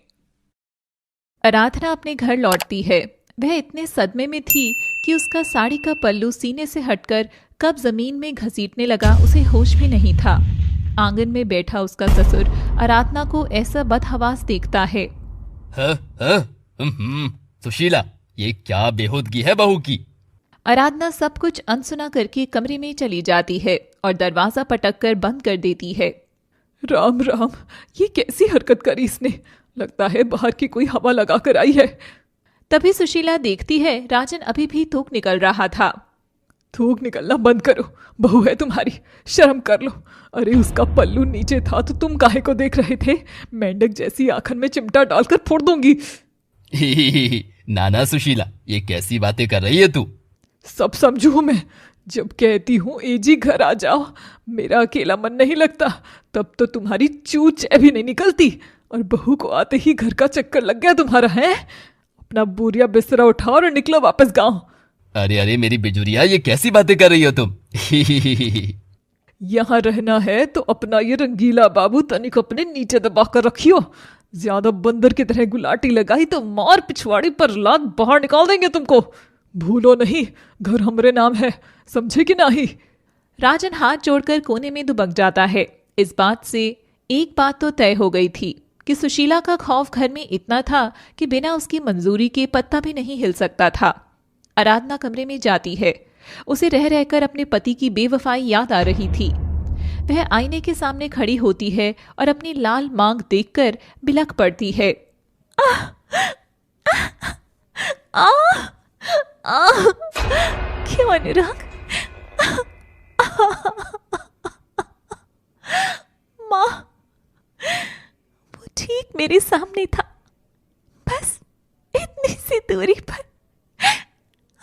Aradhana अपने घर लौटती है। वह इतने सदमे में थी कि उसका साड़ी का पल्लू सीने से हटकर कब जमीन में घसीटने लगा उसे होश भी नहीं था। आंगन में बैठा उसका ससुर आराधना को ऐसा बदहवास देखता है। सुशीला, ये क्या बेहूदगी है बहू की। आराधना सब कुछ अनसुना करके कमरे में चली जाती है और दरवाजा पटक कर बंद कर देती है। राम राम, ये कैसी हरकत करी इसने? लगता है बाहर की कोई हवा लगा कर आई है। तभी सुशीला देखती है राजन अभी भी थूक निकल रहा था। थूक निकलना बंद करो, बहू है तुम्हारी, शर्म कर लो। अरे उसका पल्लू नीचे था तो तुम काहे को देख रहे थे? मेंढक जैसी आंखन में चिमटा डालकर फोड़ दूंगी। नाना सुशीला, ये कैसी बातें कर रही है तू? सब समझू मैं, जब कहती हूँ एजी घर आ जाओ, मेरा अकेला मन नहीं लगता, तब तो तुम्हारी चूच भी नहीं निकलती, और बहू को आते ही घर का चक्कर लग गया तुम्हारा है। अपना बोरिया बिस्तरा उठाओ और निकलो वापस गांव। अरे अरे मेरी बिजुरिया, ये कैसी बातें कर रही हो तुम? यहाँ रहना है तो अपना ये रंगीला बाबू तनिक अपने नीचे दबा कर रखियो। ज्यादा बंदर की तरह गुलाटी लगाई तो मार पिछवाड़ी पर लात बाहर निकाल देंगे तुमको। भूलो नहीं, घर हमरे नाम है, समझे कि नहीं? राजन हाथ जोड़कर कोने में दुबक जाता है। इस बात से एक बात तो तय हो गई थी कि सुशीला का खौफ घर में इतना था कि बिना उसकी मंजूरी के पत्ता भी नहीं हिल सकता था। आराधना कमरे में जाती है। उसे रह रहकर अपने पति की बेवफाई याद आ रही थी। वह आईने के सामने खड़ी होती है और अपनी लाल मांग देखकर बिलख पड़ती है। क्यों अनुराग? माँ, वो ठीक मेरे सामने था, बस इतनी सी दूरी पर।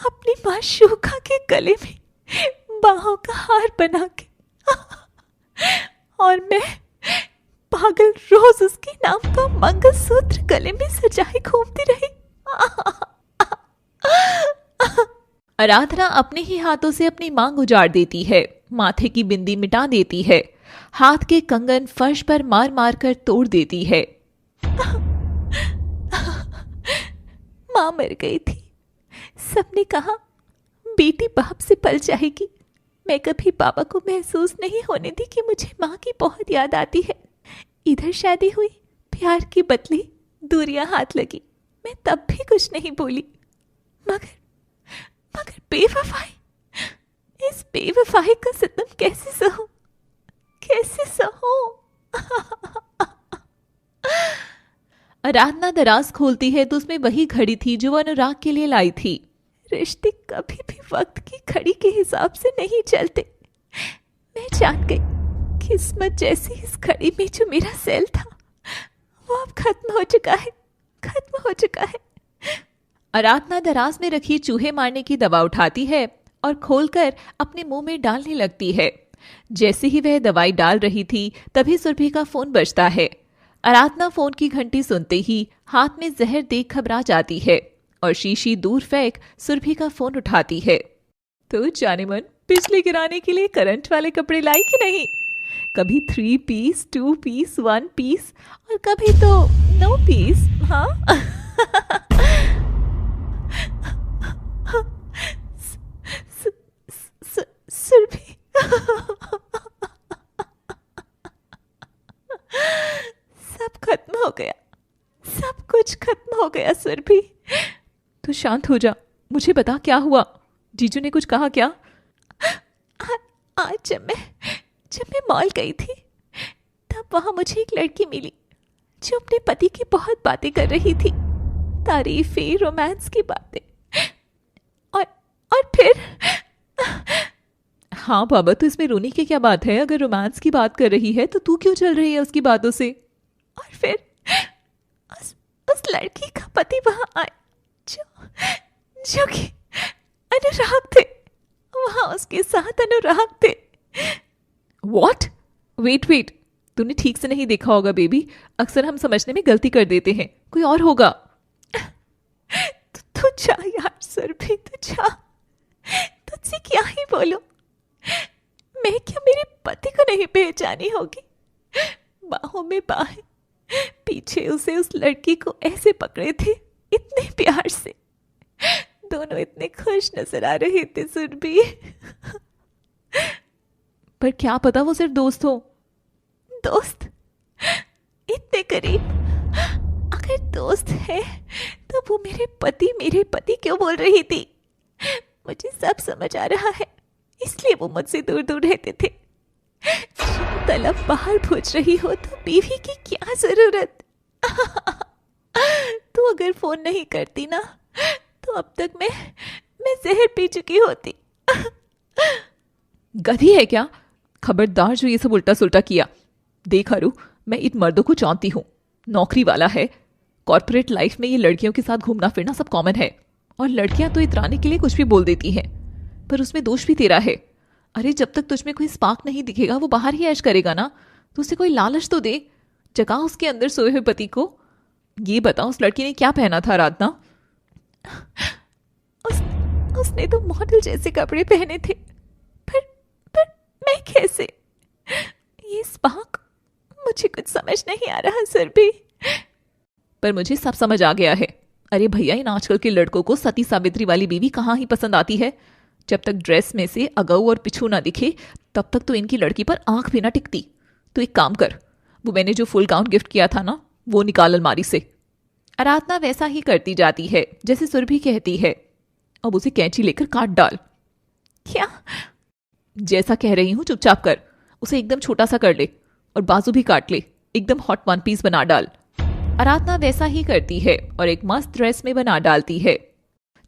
अपनी माशूका के गले में बाहों का हार बना के, और मैं पागल रोज उसके नाम का मंगलसूत्र गले में सजाए घूमती रही। आराधना अपने ही हाथों से अपनी मांग उजाड़ देती है, माथे की बिंदी मिटा देती है, हाथ के कंगन फर्श पर मार मार कर तोड़ देती है। मां मर गई थी, सबने कहा बेटी बाप से पल जाएगी। मैं कभी पापा को महसूस नहीं होने दी कि मुझे माँ की बहुत याद आती है। इधर शादी हुई, प्यार की बदली दूरियां हाथ लगी, मैं तब भी कुछ नहीं बोली। मगर बेवफाई, इस बेवफाई का सितम कैसे सहूं, कैसे सहूं? आराधना दराज खोलती है तो उसमें वही घड़ी थी जो अनुराग के लिए लाई थी। रिश्ते कभी भी वक्त की घड़ी के हिसाब से नहीं चलते। मैं जान गई, किस्मत जैसी इस घड़ी में जो मेरा सेल था वो अब खत्म हो चुका है, खत्म हो चुका है। आराधना दराज में रखी चूहे मारने की दवा उठाती है और खोलकर अपने मुंह में डालने लगती है। जैसे ही वह दवाई डाल रही थी तभी सुरभि का फोन बजता है। आराधना फोन की घंटी सुनते ही हाथ में जहर देख घबरा जाती है और शीशी दूर फेंक सुरभि का फोन उठाती है। तो जाने मन बिजली गिराने के लिए करंट वाले कपड़े लाई कि नहीं? कभी 3 पीस, 2 पीस, 1 पीस और कभी तो no पीस। हाँ सुरभि, सब खत्म हो गया, सब कुछ खत्म हो गया सुरभि। तू शांत हो जा, मुझे बता क्या हुआ? जीजू ने कुछ कहा क्या? आज जब मैं मॉल गई थी तब वहां मुझे एक लड़की मिली जो अपने पति की बहुत बातें कर रही थी, तारीफें, रोमांस की बातें। और फिर हाँ बाबा, तो इसमें रोने की क्या बात है? अगर रोमांस की बात कर रही है तो तू क्यों चल रही है उसकी बातों से? और फिर उस लड़की का पति वहां आए जो कि अनुराग थे। वहां उसके साथ अनुराग थे। What? वेट, तूने ठीक से नहीं देखा होगा बेबी। अक्सर हम समझने में गलती कर देते हैं, कोई और होगा। तू जा यार सुरभि, तू जा, तुझसे क्या ही बोलूं। मैं क्या मेरे पति को नहीं पहचानी होगी? बाहों में बाहें, पीछे उसे उस लड़की को ऐसे पकड़े थे, इतने प्यार से। दोनों इतने खुश नजर आ रहे थे सुरभि। पर क्या पता वो सिर्फ दोस्त हो। दोस्त? इतने करीब? अगर दोस्त है तो वो मेरे पति क्यों बोल रही थी? मुझे सब समझ आ रहा है, इसलिए वो मुझसे दूर दूर रहते थे। तलब बाहर पूछ रही हो तो बीवी की क्या जरूरत? तू अगर फोन नहीं करती ना तो अब तक मैं जहर पी चुकी होती। गधी है क्या? खबरदार जो ये सब उल्टा सुल्टा किया। देख अरु, मैं इन मर्दों को जानती हूँ, नौकरी वाला है। कॉर्पोरेट लाइफ में ये लड़कियों के साथ घूमना फिरना सब कॉमन है, और लड़कियां तो इतराने के लिए कुछ भी बोल देती हैं, पर उसमें दोष भी तेरा है। अरे जब तक तुझमें कोई स्पार्क नहीं दिखेगा वो बाहर ही ऐश करेगा ना। तो उसे कोई लालच तो दे, जगा उसके अंदर सोए हुए पति को। ये बता उस लड़की ने क्या पहना था आराधना? उसने तो मॉडल जैसे कपड़े पहने थे, पर मैं कैसे? ये स्पार्क, मुझे कुछ समझ नहीं आ रहा सर भी। पर मुझे सब समझ आ गया है। अरे भैया, इन आजकल के लड़कों को सती सावित्री वाली बीवी कहाँ ही पसंद आती है। जब तक ड्रेस में से अगऊ और पिछू ना दिखे तब तक तो इनकी लड़की पर आंख भी ना टिकती। तो एक काम कर, वो मैंने जो फुल गाउन गिफ्ट किया था ना, वो निकाल अलमारी से। आराधना वैसा ही करती जाती है जैसे सुरभि कहती है। अब उसे कैंची लेकर काट डाल। क्या? जैसा कह रही हूं चुपचाप कर। उसे एकदम छोटा सा कर ले और बाजू भी काट ले, एकदम हॉट वन पीस बना डाल। आराधना वैसा ही करती है और एक मस्त ड्रेस में बना डालती है।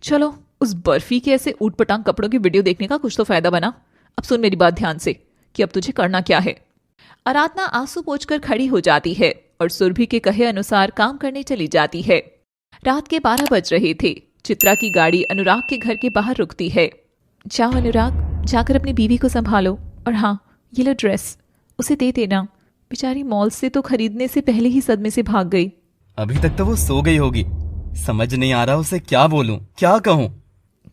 चलो, उस बर्फी के ऐसे ऊट पटांग कपड़ों की वीडियो देखने का कुछ तो फायदा बना। अब सुन मेरी बात ध्यान से कि अब तुझे करना क्या है। आराधना आंसू पोंछकर खड़ी हो जाती है और सुरभि के कहे अनुसार काम करने चली जाती है। रात के 12 बज रहे थे। चित्रा की गाड़ी अनुराग के घर के बाहर रुकती है। जाओ अनुराग, जाकर अपनी बीवी को संभालो, और हाँ, ये लो ड्रेस, उसे दे देना। बेचारी मॉल से तो खरीदने से पहले ही सदमे से भाग गई। अभी तक तो वो सो गई होगी। समझ नहीं आ रहा उसे क्या बोलूं, क्या कहूं।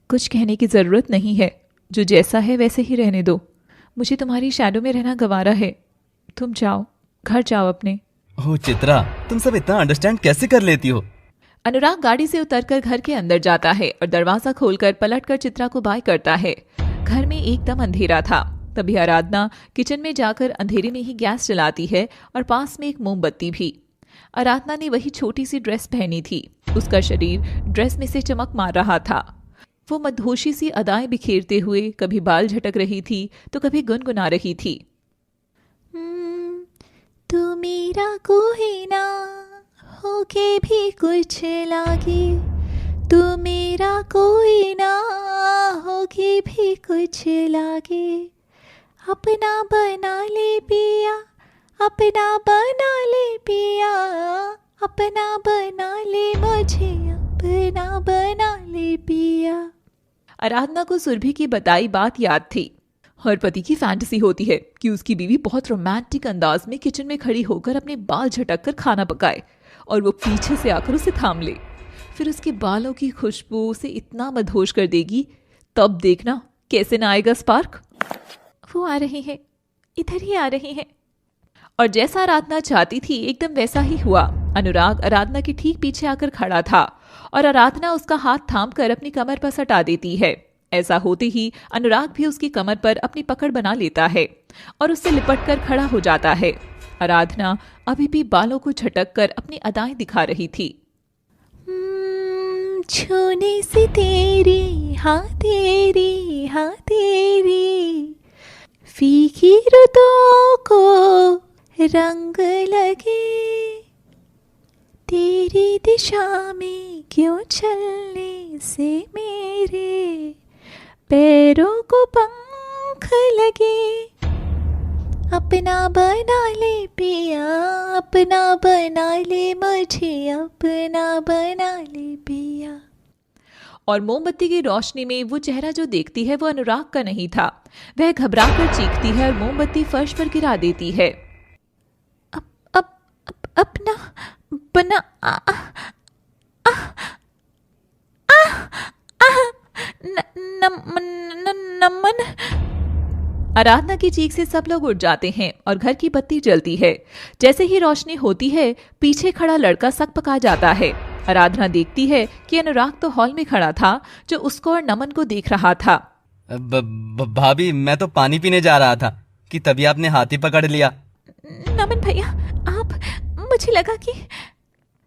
कुछ कहने की जरूरत नहीं है, जो जैसा है वैसे ही रहने दो। मुझे तुम्हारी शैडो में रहना गवारा है। तुम जाओ, घर जाओ अपने। ओह चित्रा, तुम सब इतना अंडरस्टैंड कैसे कर लेती हो? अनुराग गाड़ी से उतरकर घर के अंदर जाता है और दरवाजा खोलकर पलटकर चित्रा को बाय करता है। घर में एकदम अंधेरा था। तभी आराधना किचन में जाकर अंधेरे में ही गैस जलाती है और पास में एक मोमबत्ती भी। आराधना ने वही छोटी सी ड्रेस पहनी थी। उसका शरीर ड्रेस में से चमक मार रहा था। वो मदहोशी सी अदाएं बिखेरते हुए कभी बाल झटक रही थी तो कभी गुनगुना रही थी। तू मेरा कोई ना होके भी कुछ लागे, तू मेरा कोई ना होके भी कुछ लागे। अपना बना ले पिया, अपना बना ले पिया, अपना बना ले मुझे, अपना बना ले पिया। आराधना को सुरभि की बताई बात याद थी। हर पति की फैंटेसी होती है कि उसकी बीवी बहुत रोमांटिक अंदाज में किचन में खड़ी होकर अपने बाल झटक कर खाना पकाए और वो पीछे से आकर उसे थाम ले। फिर उसके बालों की खुशबू उसे इतना मदहोश कर देगी, तब देखना कैसे ना आएगा स्पार्क। वो आ रही है, इधर ही आ रही है। और जैसा आराधना चाहती थी एकदम वैसा ही हुआ। अनुराग आराधना के ठीक पीछे आकर खड़ा था और आराधना उसका हाथ थाम कर अपनी कमर पर सटा देती है। ऐसा होते ही अनुराग भी उसकी कमर पर अपनी पकड़ बना लेता है और उससे लिपट कर खड़ा हो जाता है। आराधना अभी भी बालों को झटक कर अपनी अदाएं दिखा रही थी। छूने से तेरी हाँ तेरी हाँ तेरी फीकी रुतों को रंग लगे, तेरी दिशा में क्यों चलने से मेरे पैरों को पंख लगे। अपना बना ले पिया, अपना बना ले मुझे, अपना बना ले पिया। और मोमबत्ती की रोशनी में वो चेहरा जो देखती है वो अनुराग का नहीं था। वह घबरा कर चीखती है और मोमबत्ती फर्श पर गिरा देती है। अपना बना नमन। आराधना की चीख से सब लोग उठ जाते हैं और घर की बत्ती जलती है। जैसे ही रोशनी होती है पीछे खड़ा लड़का सकपका जाता है। आराधना देखती है कि अनुराग तो हॉल में खड़ा था जो उसको और नमन को देख रहा था। भाभी, मैं तो पानी पीने जा रहा था कि तभी आपने हाथ ही पकड़ लिया। नमन भैया, आप, मुझे लगा कि।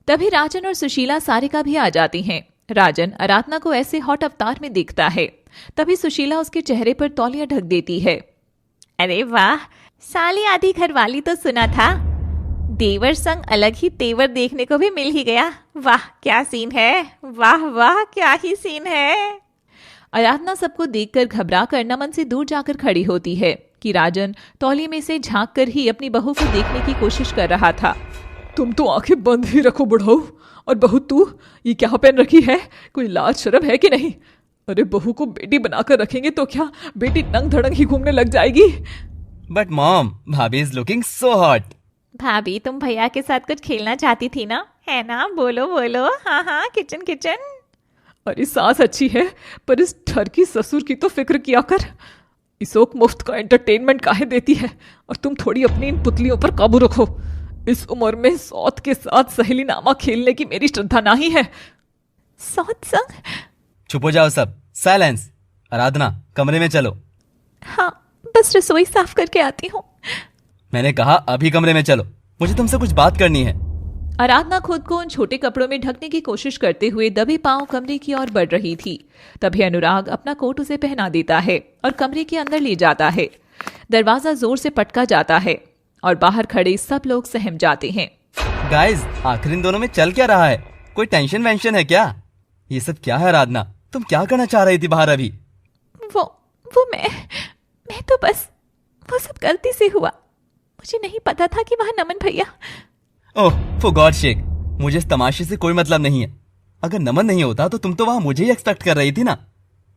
तभी राजन और सुशीला सारिका भी आ जाती हैं। राजन आराधना को ऐसे हॉट अवतार में देखता है। तभी सुशीला उसके चेहरे पर तौलिया ढक देती है। अरे वाह, साली आधी घरवाली तो सुना था, देवर संग अलग ही तेवर देखने को भी मिल ही गया। वाह क्या सीन है, वाह वाह क्या ही सीन है। आराधना सबको देखकर घबरा कर नमन से दूर जाकर खड़ी होती है कि राजन तौलिए में से झांक कर ही अपनी बहू को देखने की कोशिश कर रहा था। तुम तो आंखें बंद ही रखो बुढ़ऊ। और बहू तू ये क्या पहन रखी है? कोई लाज शर्म है कि नहीं? अरे बहू को बेटी बनाकर रखेंगे तो क्या बेटी नंग धड़ंग ही घूमने लग जाएगी? बट मॉम, भाभी इज लुकिंग सो हॉट। भाभी तुम भैया के साथ कुछ खेलना चाहती थी ना, है ना? बोलो बोलो। हाँ हाँ, किचन किचन। अरे सास अच्छी है, पर इस ठरकी ससुर की तो फिक्र किया कर। इसोक मुफ्त का एंटरटेनमेंट काहे देती है? और तुम थोड़ी अपनी इन पुतलियों पर काबू रखो। इस उम्र में सौत के साथ सहेली नामा खेलने की मेरी श्रद्धा नहीं है। सौत संग? चुप हो जाओ सब, साइलेंस। आराधना, कमरे में चलो। हाँ, बस रसोई साफ करके आती हूँ। मैंने कहा अभी कमरे में चलो, मुझे तुमसे कुछ बात करनी है। आराधना खुद को उन छोटे कपड़ों में ढकने की कोशिश करते हुए दबे पांव कमरे की ओर बढ़ रही थी। तभी अनुराग अपना कोट उसे पहना देता है और कमरे के अंदर ले जाता है। दरवाजा जोर से पटका जाता है और बाहर खड़े सब लोग सहम जाते हैं। गाइस, आखिर इन दोनों में चल क्या रहा है? कोई टेंशन वेंशन है क्या? ये सब क्या है आराधना? तुम क्या करना चाह रही थी बाहर अभी? वो मैं तो बस, वो सब गलती से हुआ। मुझे नहीं पता था कि वहां नमन भैया। ओह फॉर गॉड शेक, मुझे इस तमाशे से कोई मतलब नहीं है। अगर नमन नहीं होता तो तुम तो वहां मुझे ही एक्सपेक्ट कर रही थी ना।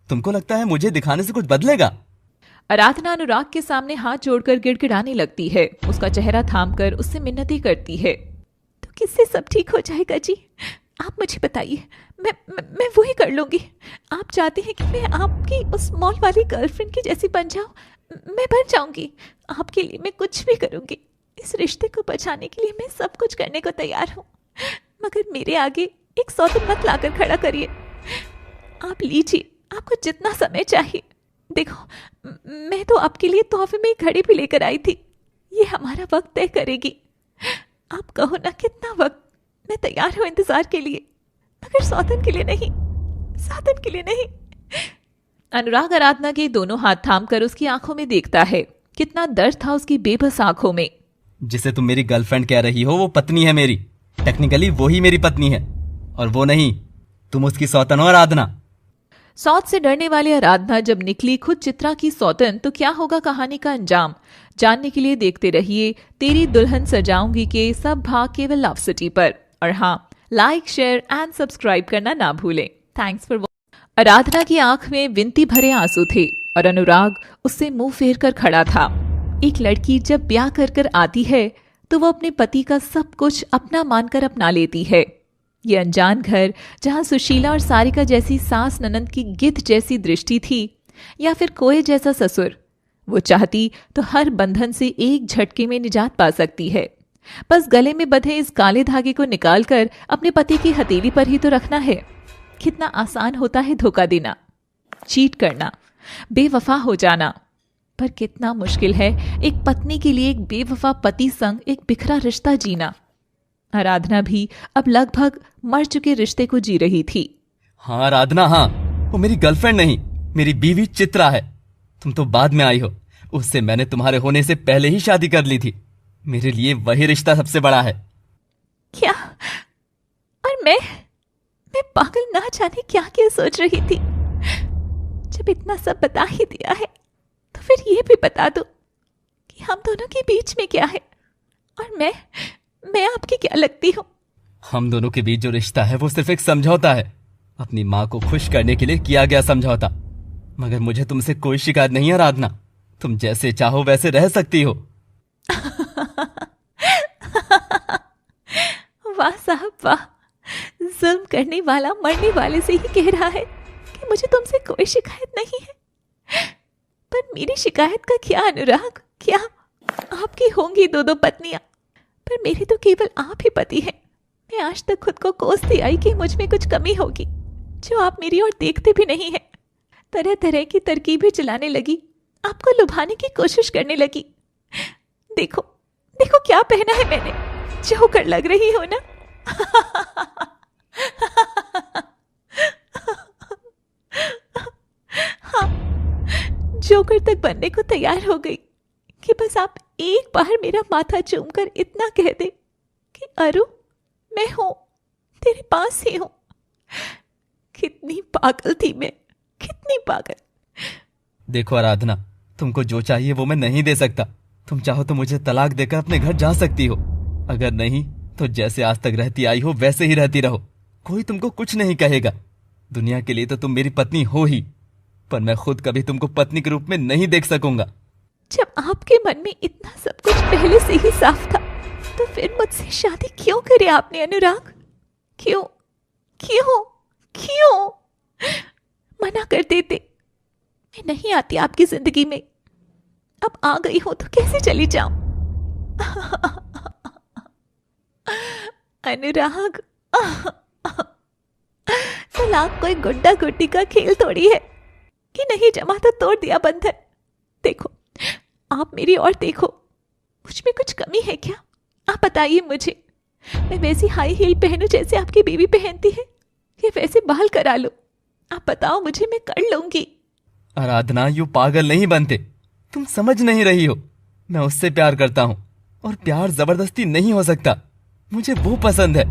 तुमको लगता है मुझे दिखाने से कुछ बदलेगा? आराधना अनुराग के सामने हाथ जोड़कर गिड़गिड़ाने लगती है। उसका चेहरा थामकर उससे मिन्नती करती है। तो किससे सब ठीक हो जाएगा जी? आप मुझे बताइए, मैं वो ही कर लूंगी। आप चाहते हैं कि मैं आपकी उस मॉल वाली गर्लफ्रेंड की जैसी बन जाऊं? मैं बन जाऊंगी। आपके लिए मैं कुछ भी करूंगी। इस रिश्ते को बचाने के लिए मैं सब कुछ करने को तैयार हूं। मगर मेरे आगे एक सौतन मत लाकर खड़ा करिए। आप लीजिए, आपको जितना समय चाहिए। देखो, मैं तो आपके लिए तोहफे में एक घड़ी भी लेकर आई थी। ये हमारा वक्त तय करेगी। आप कहो ना कितना वक्त, मैं तैयार हूं इंतजार के लिए, मगर सौतन के लिए नहीं, सातन के लिए नहीं। अनुराग आराधना के दोनों हाथ थामकर उसकी आंखों में देखता है। कितना दर्द था उसकी बेबस आंखों में। जिसे तुम मेरी गर्लफ्रेंड कह रही हो वो पत्नी है मेरी। टेक्निकली वो ही मेरी पत्नी है और वो नहीं, तुम उसकी सौतन हो आराधना। सौत से डरने वाली आराधना जब निकली खुद चित्रा की सौतन, तो क्या होगा कहानी का अंजाम? जानने के लिए देखते रहिए तेरी दुल्हन सजाऊंगी के सब भाग केवल लव सिटी पर। और हाँ, लाइक, शेयर एंड सब्सक्राइब करना ना भूलें। Thanks for watching. आराधना की आंख में विनती भरे आंसू थे और अनुराग उससे मुंह फेर कर खड़ा था। एक लड़की जब ब्याह कर आती है तो वो अपने पति का सब कुछ अपना मानकर अपना लेती है। ये अनजान घर जहां सुशीला और सारिका जैसी सास ननंद की गिद्ध जैसी दृष्टि थी, या फिर कोए जैसा ससुर, वो चाहती तो हर बंधन से एक झटके में निजात पा सकती है। बस गले में बंधे इस काले धागे को निकालकर अपने पति की हथेली पर ही तो रखना है। कितना आसान होता है धोखा देना, चीट करना, बेवफा हो जाना, पर कितना मुश्किल है एक पत्नी के लिए एक बेवफा पति संग एक बिखरा रिश्ता जीना। आराधना भी अब लगभग मर चुके रिश्ते को जी रही थी। हाँ आराधना, हाँ, वो मेरी गर्लफ्रेंड नहीं, मेरी बीवी चित्रा है। तुम तो बाद में आई हो, उससे मैंने तुम्हारे होने से पहले ही शादी कर ली थी। मेरे लिए वही रिश्ता सबसे बड़ा है। क्या? और मैं पागल ना जाने क्या क्या सोच रही थी। जब इतना सब बता ही दिया है तो फिर ये भी बता दो कि हम दोनों के बीच में क्या है, और मैं आपकी क्या लगती हूँ? हम दोनों के बीच जो रिश्ता है वो सिर्फ एक समझौता है, अपनी माँ को खुश करने के लिए किया गया समझौता। मगर मुझे तुमसे कोई शिकायत नहीं है आराधना, तुम जैसे चाहो वैसे रह सकती हो। वाह साहब वाह, जुल्म करने वाला मरने वाले से ही कह रहा है कि मुझे तुमसे कोई शिकायत नहीं है। पर मेरी शिकायत का क्या अनुराग? क्या आपकी होंगी दो दो पत्नियां, पर मेरे तो केवल आप ही पति हैं। मैं आज तक खुद को कोसती आई कि मुझ में कुछ कमी होगी जो आप मेरी ओर देखते भी नहीं हैं। तरह तरह की तरकीबें चलाने लगी, आपको लुभाने की कोशिश करने लगी। देखो देखो क्या पहना है मैंने, जोकर लग रही हो ना? हाँ, जोकर तक बनने को तैयार हो गई कि बस आप एक बार मेरा माथा चूमकर इतना कह दे कि अरु मैं हूं, तेरे पास ही हूं। कितनी पागल थी मैं, कितनी पागल। देखो आराधना, तुमको जो चाहिए वो मैं नहीं दे सकता। तुम चाहो तो मुझे तलाक देकर अपने घर जा सकती हो, अगर नहीं तो जैसे आज तक रहती आई हो वैसे ही रहती रहो। कोई तुमको कुछ नहीं कहेगा। दुनिया के लिए तो तुम मेरी पत्नी हो ही, पर मैं खुद कभी तुमको पत्नी के रूप में नहीं देख सकूंगा। जब आपके मन में इतना सब कुछ पहले से ही साफ था तो फिर मुझसे शादी क्यों करे आपने अनुराग? क्यों क्यों क्यों मना कर देते? मैं नहीं आती आपकी जिंदगी में। अब आ गई हो तो कैसे चली जाऊं? अनुराग, तलाक कोई गुड्डा गुड्डी का खेल थोड़ी है कि नहीं जमा तो तोड़ दिया बंधन। देखो, आप मेरी और देखो, मुझ में कुछ कमी है क्या? आप बताइए मुझे। मैं वैसी हाई हील पहनूं जैसे आपकी बीवी पहनती है, या वैसे बाल करा लो? आप बताओ मुझे, मैं कर लूंगी। आराधना, यू पागल नहीं बनते। तुम समझ नहीं रही हो। मैं उससे प्यार करता हूँ और प्यार जबरदस्ती नहीं हो सकता। मुझे वो पसंद है।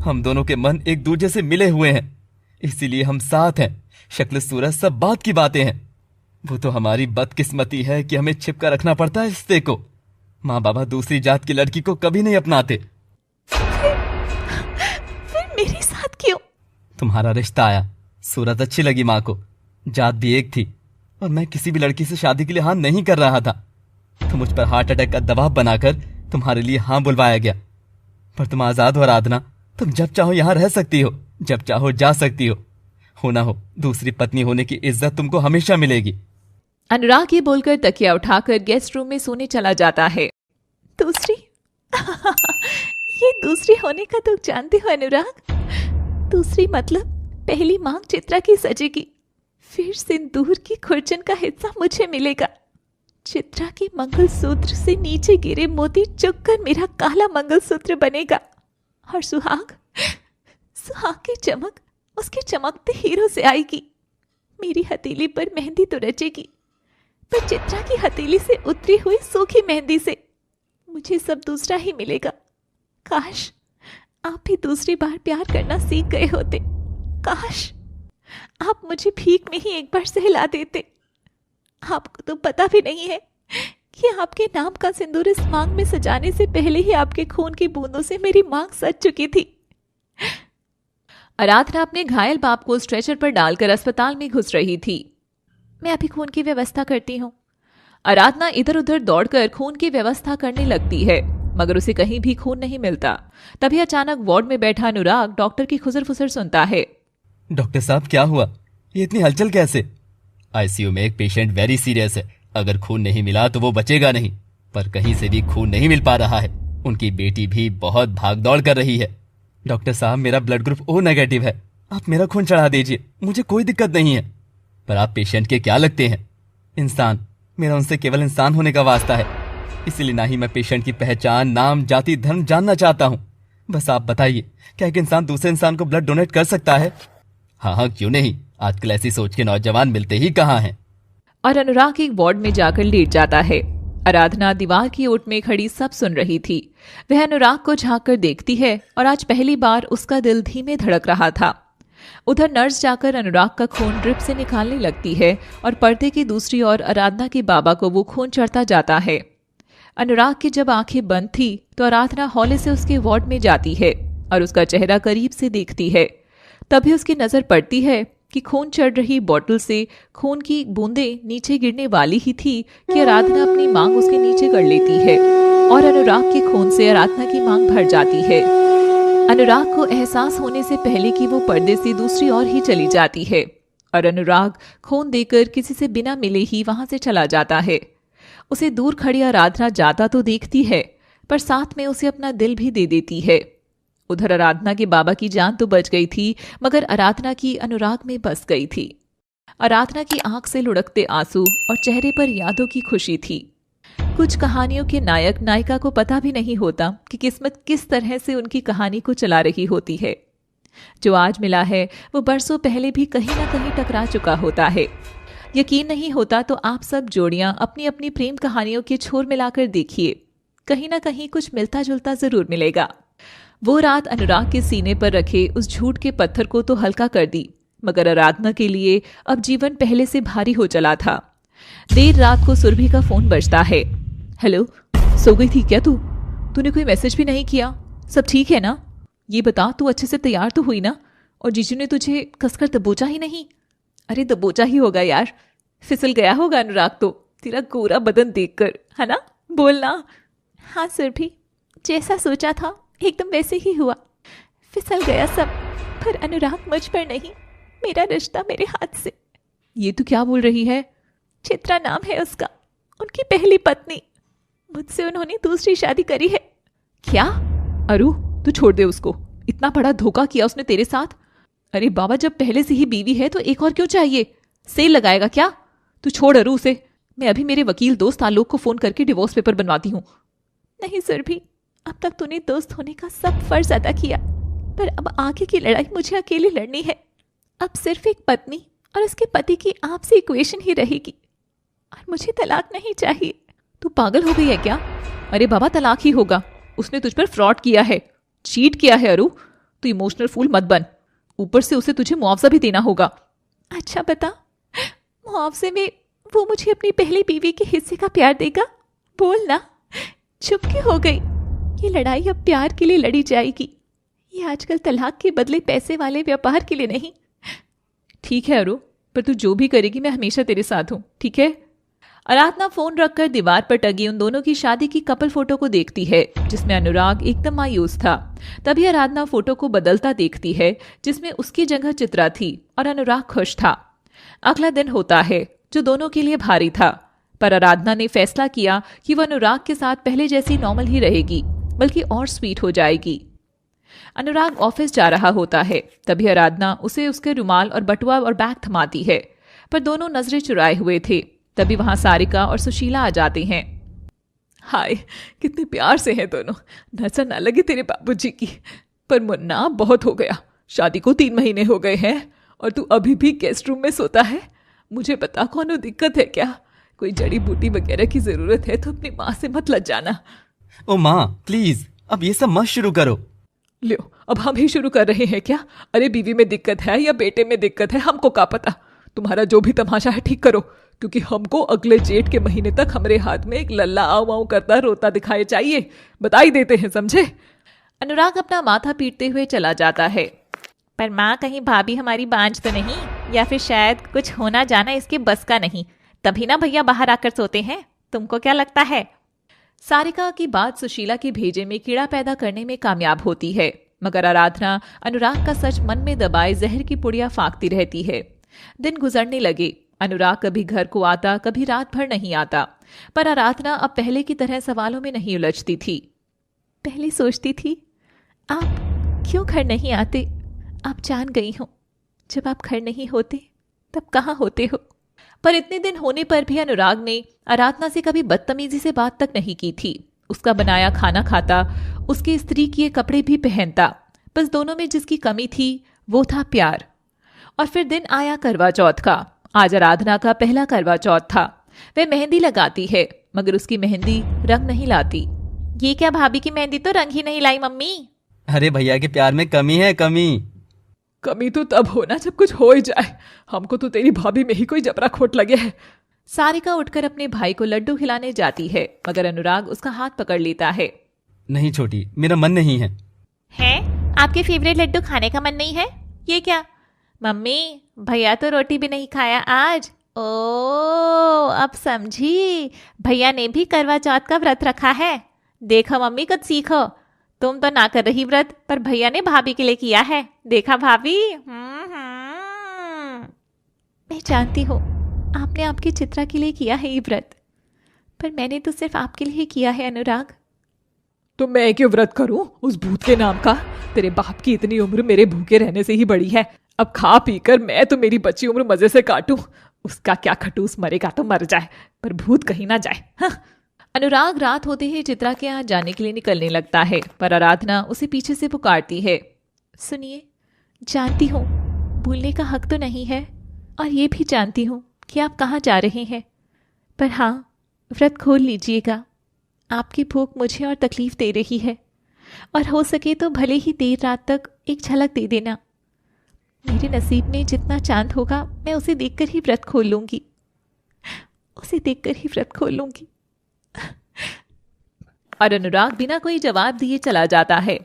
हम दोनों के मन एक दूसरे से मिले हुए हैं, इसीलिए हम साथ हैं। शक्ल सूरत सब बात की बातें हैं। वो तो हमारी बदकिस्मती है कि हमें छिपका रखना पड़ता है रिश्ते को। माँ बाबा दूसरी जात की लड़की को कभी नहीं अपनाते। फिर मेरे साथ क्यों? तुम्हारा रिश्ता आया, सूरत अच्छी लगी माँ को, जात भी एक थी, और मैं किसी भी लड़की से शादी के लिए हाँ नहीं कर रहा था। तो मुझ पर हार्ट अटैक का दबाव बनाकर तुम्हारे लिए हाँ बुलवाया गया। पर तुम आजाद हो आराधना। तुम जब चाहो यहाँ रह सकती हो, जब चाहो जा सकती हो ना हो दूसरी पत्नी होने की इज्जत तुमको हमेशा मिलेगी। अनुराग ये बोलकर तकिया उठाकर गेस्ट रूम में सोने चला जाता है। दूसरी? ये दूसरी होने का तुम जानते हो अनुराग? दूसरी मतलब पहली मांग चित्रा की सजेगी, फिर सिंदूर की खुरचन का हिस्सा मुझे मिलेगा। चित्रा के मंगलसूत्र से नीचे गिरे मोती चुगकर मेरा काला मंगलसूत्र बनेगा, और सुहाग की चमक उसके चमकते हीरो से आएगी। मेरी हथेली पर मेहंदी तो रचेगी, पर चित्रा की हथेली से उतरी हुई सूखी मेहंदी से मुझे सब दूसरा ही मिलेगा। काश आप भी दूसरी बार प्यार करना सीख गए होते। काश आप मुझे भीख में ही एक बार सहला देते। आपको तो पता भी नहीं है कि आपके नाम का सिंदूर इस मांग में सजाने से पहले ही आपके खून की बूंदों से मेरी मांग सज चुकी थी। आराधना अपने घायल बाप को स्ट्रेचर पर डालकर अस्पताल में घुस रही थी। मैं अभी खून की व्यवस्था करती हूँ। आराधना इधर उधर दौड़कर खून की व्यवस्था करने लगती है, मगर उसे कहीं भी खून नहीं मिलता। तभी अचानक वार्ड में बैठा अनुराग डॉक्टर की खुसर फुसर सुनता है। डॉक्टर साहब, क्या हुआ? ये इतनी हलचल कैसे? आईसीयू में एक पेशेंट वेरी सीरियस है। अगर खून नहीं मिला तो वो बचेगा नहीं, पर कहीं से भी खून नहीं मिल पा रहा है। उनकी बेटी भी बहुत भाग दौड़ कर रही है। डॉक्टर साहब, मेरा ब्लड ग्रुप ओ नेगेटिव है, आप मेरा खून चढ़ा दीजिए, मुझे कोई दिक्कत नहीं है। पर आप पेशेंट के क्या लगते हैं? इंसान। मेरा उनसे केवल इंसान होने का वास्ता है, इसलिए ना ही मैं पेशेंट की पहचान, नाम, जाति, धर्म जानना चाहता हूँ। बस आप बताइए, क्या एक इंसान दूसरे इंसान को ब्लड डोनेट कर सकता है? हाँ, क्यों नहीं। आजकल ऐसी सोच के नौजवान मिलते ही कहाँ हैं। और अनुराग एक वार्ड में जाकर लेट जाता है। आराधना दीवार की ओट में खड़ी सब सुन रही थी। वह अनुराग को झांक कर देखती है और आज पहली बार उसका दिल धीमे धड़क रहा था। उधर नर्स जाकर अनुराग का खून ड्रिप से निकालने लगती है और पर्दे की दूसरी ओर आराधना के बाबा को वो खून चढ़ता जाता है। अनुराग की जब आंखें बंद थी तो आराधना हौले से उसके वार्ड में जाती है और उसका चेहरा करीब से देखती है। तभी उसकी नजर पड़ती है कि खून चढ़ रही बोतल से खून की बूंदें नीचे गिरने वाली ही थी कि आराधना अपनी मांग उसके नीचे कर लेती है और अनुराग के खून से आराधना की मांग भर जाती है। अनुराग को एहसास होने से पहले कि वो पर्दे से दूसरी ओर ही चली जाती है और अनुराग खून देकर किसी से बिना मिले ही वहां से चला जाता है। उसे दूर खड़ी आराधना जाता तो देखती है, पर साथ में उसे अपना दिल भी दे देती है। उधर आराधना के बाबा की जान तो बच गई थी, मगर आराधना की अनुराग में बस गई थी। आराधना की आंख से लुढ़कते आंसू और चेहरे पर यादों की खुशी थी। कुछ कहानियों के नायक नायिका को पता भी नहीं होता कि किस्मत किस तरह से उनकी कहानी को चला रही होती है। जो आज मिला है वो बरसों पहले भी कहीं ना कहीं टकरा चुका होता है। यकीन नहीं होता तो आप सब जोड़ियां अपनी अपनी प्रेम कहानियों के छोर मिलाकर देखिए, कहीं ना कहीं कुछ मिलता जुलता जरूर मिलेगा। वो रात अनुराग के सीने पर रखे उस झूठ के पत्थर को तो हल्का कर दी, मगर आराधना के लिए अब जीवन पहले से भारी हो चला था। देर रात को सुरभि का फोन बजता है। हेलो, सो गई थी क्या तू? तूने कोई मैसेज भी नहीं किया। सब ठीक है ना? ये बता, तू अच्छे से तैयार तो हुई ना? और जीजू ने तुझे कसकर दबोचा ही नहीं? अरे दबोचा ही होगा यार, फिसल गया होगा अनुराग तो तेरा गोरा बदन देखकर, है ना? बोलना। हाँ सुरभि, जैसा सोचा था एकदम वैसे ही हुआ। फिसल गया सब, पर अनुराग मुझ पर नहीं, मेरा रिश्ता मेरे हाथ से। ये तू क्या बोल रही है? चित्रा नाम है उसका, उनकी पहली पत्नी। मुझसे उन्होंने दूसरी शादी करी है। क्या? अरु, तू छोड़ दे उसको। इतना बड़ा धोखा किया उसने तेरे साथ। अरे बाबा, जब पहले से ही बीवी है तो एक और क्यों चाहिए? सेल लगाएगा क्या? तू छोड़ अरु उसे। मैं अभी मेरे वकील दोस्त आलोक को फोन करके डिवोर्स पेपर बनवाती हूँ। नहीं सुरभि, अब तक तूने दोस्त होने का सब फर्ज अदा किया, पर अब आगे की लड़ाई मुझे अकेली लड़नी है। अब सिर्फ एक पत्नी और उसके पति की आपसे इक्वेशन ही रहेगी, और मुझे तलाक नहीं चाहिए। तू पागल हो गई है क्या? अरे बाबा, तलाक ही होगा। उसने तुझ पर फ्रॉड किया है, चीट किया है अरु। तू इमोशनल फूल मत बन, ऊपर से उसे तुझे मुआवजा भी देना होगा। अच्छा बता, मुआवजे में वो मुझे अपनी पहली बीवी के हिस्से का प्यार देगा? बोल ना। चुप क्यों हो गई? ये लड़ाई अब प्यार के लिए लड़ी जाएगी, ये आजकल तलाक के बदले पैसे वाले व्यापार के लिए नहीं। ठीक है अरु, पर तू जो भी करेगी मैं हमेशा तेरे साथ हूँ, ठीक है? आराधना फोन रखकर दीवार पर टंगी उन दोनों की शादी की कपल फोटो को देखती है, जिसमें अनुराग एकदम मायूस था। तभी आराधना फोटो को बदलता देखती है, जिसमें उसकी जगह चित्रा थी और अनुराग खुश था। अगला दिन होता है, जो दोनों के लिए भारी था, पर आराधना ने फैसला किया कि वह अनुराग के साथ पहले जैसी नॉर्मल ही रहेगी, बल्कि और स्वीट हो जाएगी। अनुराग ऑफिस जा रहा होता है, तभी आराधना उसे उसके रुमाल और बटुआ और बैग थमाती है, पर दोनों नजरें चुराए हुए थे। तभी वहां सारिका और सुशीला आ जाते हैं। हाय, कितने प्यार से हैं दोनों। नजर ना लगे तेरे बाबूजी की। पर मुन्ना, बहुत हो गया, शादी को 3 महीने हो गए हैं और तू अभी भी गेस्ट रूम में सोता है। मुझे बता, कौनो दिक्कत है क्या? कोई जड़ी बूटी वगैरह की जरूरत है तो अपनी माँ से मत लज जाना। ओ माँ प्लीज, अब ये सब मत शुरू करो। लो, अब हम ही शुरू कर रहे हैं क्या? अरे बीवी में दिक्कत है या बेटे में दिक्कत है, हमको क्या पता। तुम्हारा जो भी तमाशा है ठीक करो, क्योंकि हमको अगले जेठ के महीने तक हमारे हाथ में एक लल्ला आऊ आऊ करता रोता दिखाई चाहिए। बताई देते हैं, समझे? अनुराग अपना माथा पीटते हुए चला जाता है। पर माँ, कहीं भाभी हमारी बांझ तो नहीं, या फिर शायद कुछ होना जाना इसके बस का नहीं, तभी ना भैया बाहर आकर सोते हैं। तुमको क्या लगता है? सारिका की बात सुशीला के भेजे में कीड़ा पैदा करने में कामयाब होती है, मगर आराधना अनुराग का सच मन में दबाए जहर की पुड़िया फांकती रहती है। दिन गुजरने लगे। अनुराग कभी घर को आता, कभी रात भर नहीं आता, पर आराधना अब पहले की तरह सवालों में नहीं उलझती थी। पहले सोचती थी आप क्यों घर नहीं आते, अब जान गई हूं, जब आप घर नहीं होते तब कहाँ होते हो। पर इतने दिन होने पर भी अनुराग ने आराधना से कभी बदतमीजी से बात तक नहीं की थी। उसका बनाया खाना खाता, उसके इस्त्री किए कपड़े भी पहनता। बस दोनों में जिसकी कमी थी वो था प्यार। और फिर दिन आया करवा चौथ का। आज आराधना का पहला करवा चौथ था। वह मेहंदी लगाती है, मगर उसकी मेहंदी रंग नहीं लाती। ये क्या भाभी की मेहंदी तो रंग ही नहीं लाई मम्मी। अरे भैया के प्यार में कमी है, कमी तो तब होना जब कुछ हो ही जाए। हमको तो तेरी भाभी में ही कोई जबरा खोट लगे है। सारिका उठकर अपने भाई को लड्डू खिलाने जाती है, मगर अनुराग उसका हाथ पकड़ लेता है। नहीं छोटी, मेरा मन नहीं है। आपके फेवरेट लड्डू खाने का मन नहीं है? ये क्या मम्मी, भैया तो रोटी भी नहीं खाया आज। ओ, अब समझी, भैया ने भी करवा चौथ का व्रत रखा है। देखो मम्मी, कुछ सीखो। तुम तो ना कर रही व्रत, पर भैया ने भाभी के लिए किया है। देखा भाभी? मैं जानती हूँ आपने आपकी चित्रा के लिए किया है ये व्रत, पर मैंने तो सिर्फ आपके लिए किया है अनुराग। तो मैं क्यों व्रत करूं उस भूत के नाम का? तेरे बाप की इतनी उम्र मेरे भूखे रहने से ही बड़ी है। अब खा पी कर मैं तो मेरी बची उम्र मजे से काटूं। उसका क्या खटूस, मरेगा तो मर जाए, पर भूत कहीं ना जाए। हाँ। अनुराग रात होते ही चित्रा के यहाँ जाने के लिए निकलने लगता है, पर आराधना उसे पीछे से पुकारती है। सुनिए, जानती हूँ भूलने का हक तो नहीं है, और ये भी जानती हूँ कि आप कहाँ जा रहे हैं, पर हाँ, व्रत खोल लीजिएगा। आपकी भूख मुझे और तकलीफ दे रही है, और हो सके तो भले ही देर रात तक एक झलक दे देना। मेरे नसीब में जितना चांद होगा मैं उसे देखकर ही व्रत खोल लूंगी, उसे देखकर ही व्रत खोल लूंगी। और अनुराग बिना कोई जवाब दिए चला जाता है।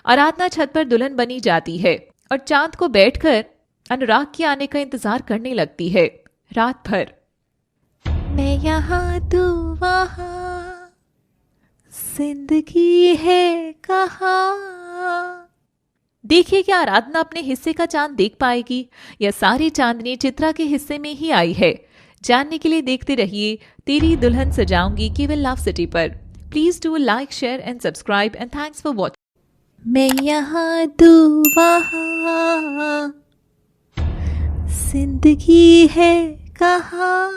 आराधना छत पर दुल्हन बनी जाती है और चांद को बैठकर अनुराग के आने का इंतजार करने लगती है रात भर। मैं यहाँ तू वहाँ, जिंदगी है कहाँ। देखिए क्या आराधना अपने हिस्से का चांद देख पाएगी या सारी चांदनी चित्रा के हिस्से में ही आई है? जानने के लिए देखते रहिए तेरी दुल्हन सजाऊंगी केवल लव सिटी पर। Please do like, share and subscribe and thanks for watching. मैं यहाँ तू वहाँ, जिंदगी है कहाँ,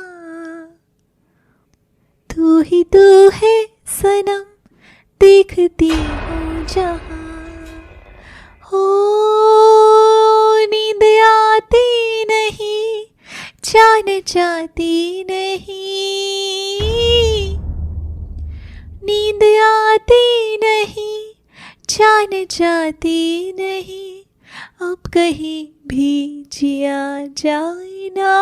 तू ही तू है सनम, देखती हूँ जहाँ। हो नींद आती नहीं, जान जाती नहीं, नींद आती नहीं, जान जाती नहीं, अब कहीं भी जिया जाए ना।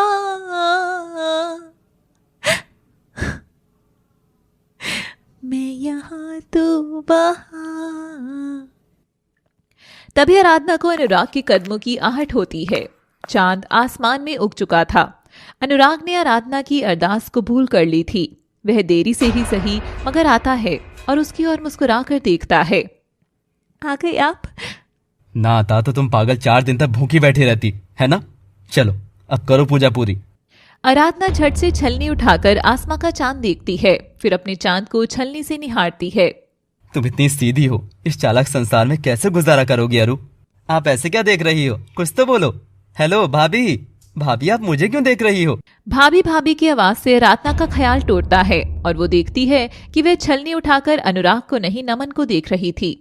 मैं यहाँ तो वहाँ। तभी आराधना को अनुराग के कदमों की आहट होती है। चांद आसमान में उग चुका था। अनुराग ने आराधना की अरदास कबूल कर ली थी। वह देरी से ही सही मगर आता है और उसकी ओर मुस्कुराकर देखता है। आ गए आप? ना आता तो तुम पागल 4 दिन तक भूखी बैठी रहती है ना। चलो अब करो पूजा पूरी। आराधना झट से छलनी उठाकर आसमां का चांद देखती है, फिर अपने चांद को छलनी से निहारती है। तुम इतनी सीधी हो, इस चालाक संसार में कैसे गुजारा करोगी अरु? आप ऐसे क्या देख रही हो? कुछ तो बोलो। हेलो भाभी, भाभी आप मुझे क्यों देख रही हो? भाभी भाभी की आवाज से आराधना का ख्याल टूटता है और वो देखती है कि वह छलनी उठाकर अनुराग को नहीं नमन को देख रही थी।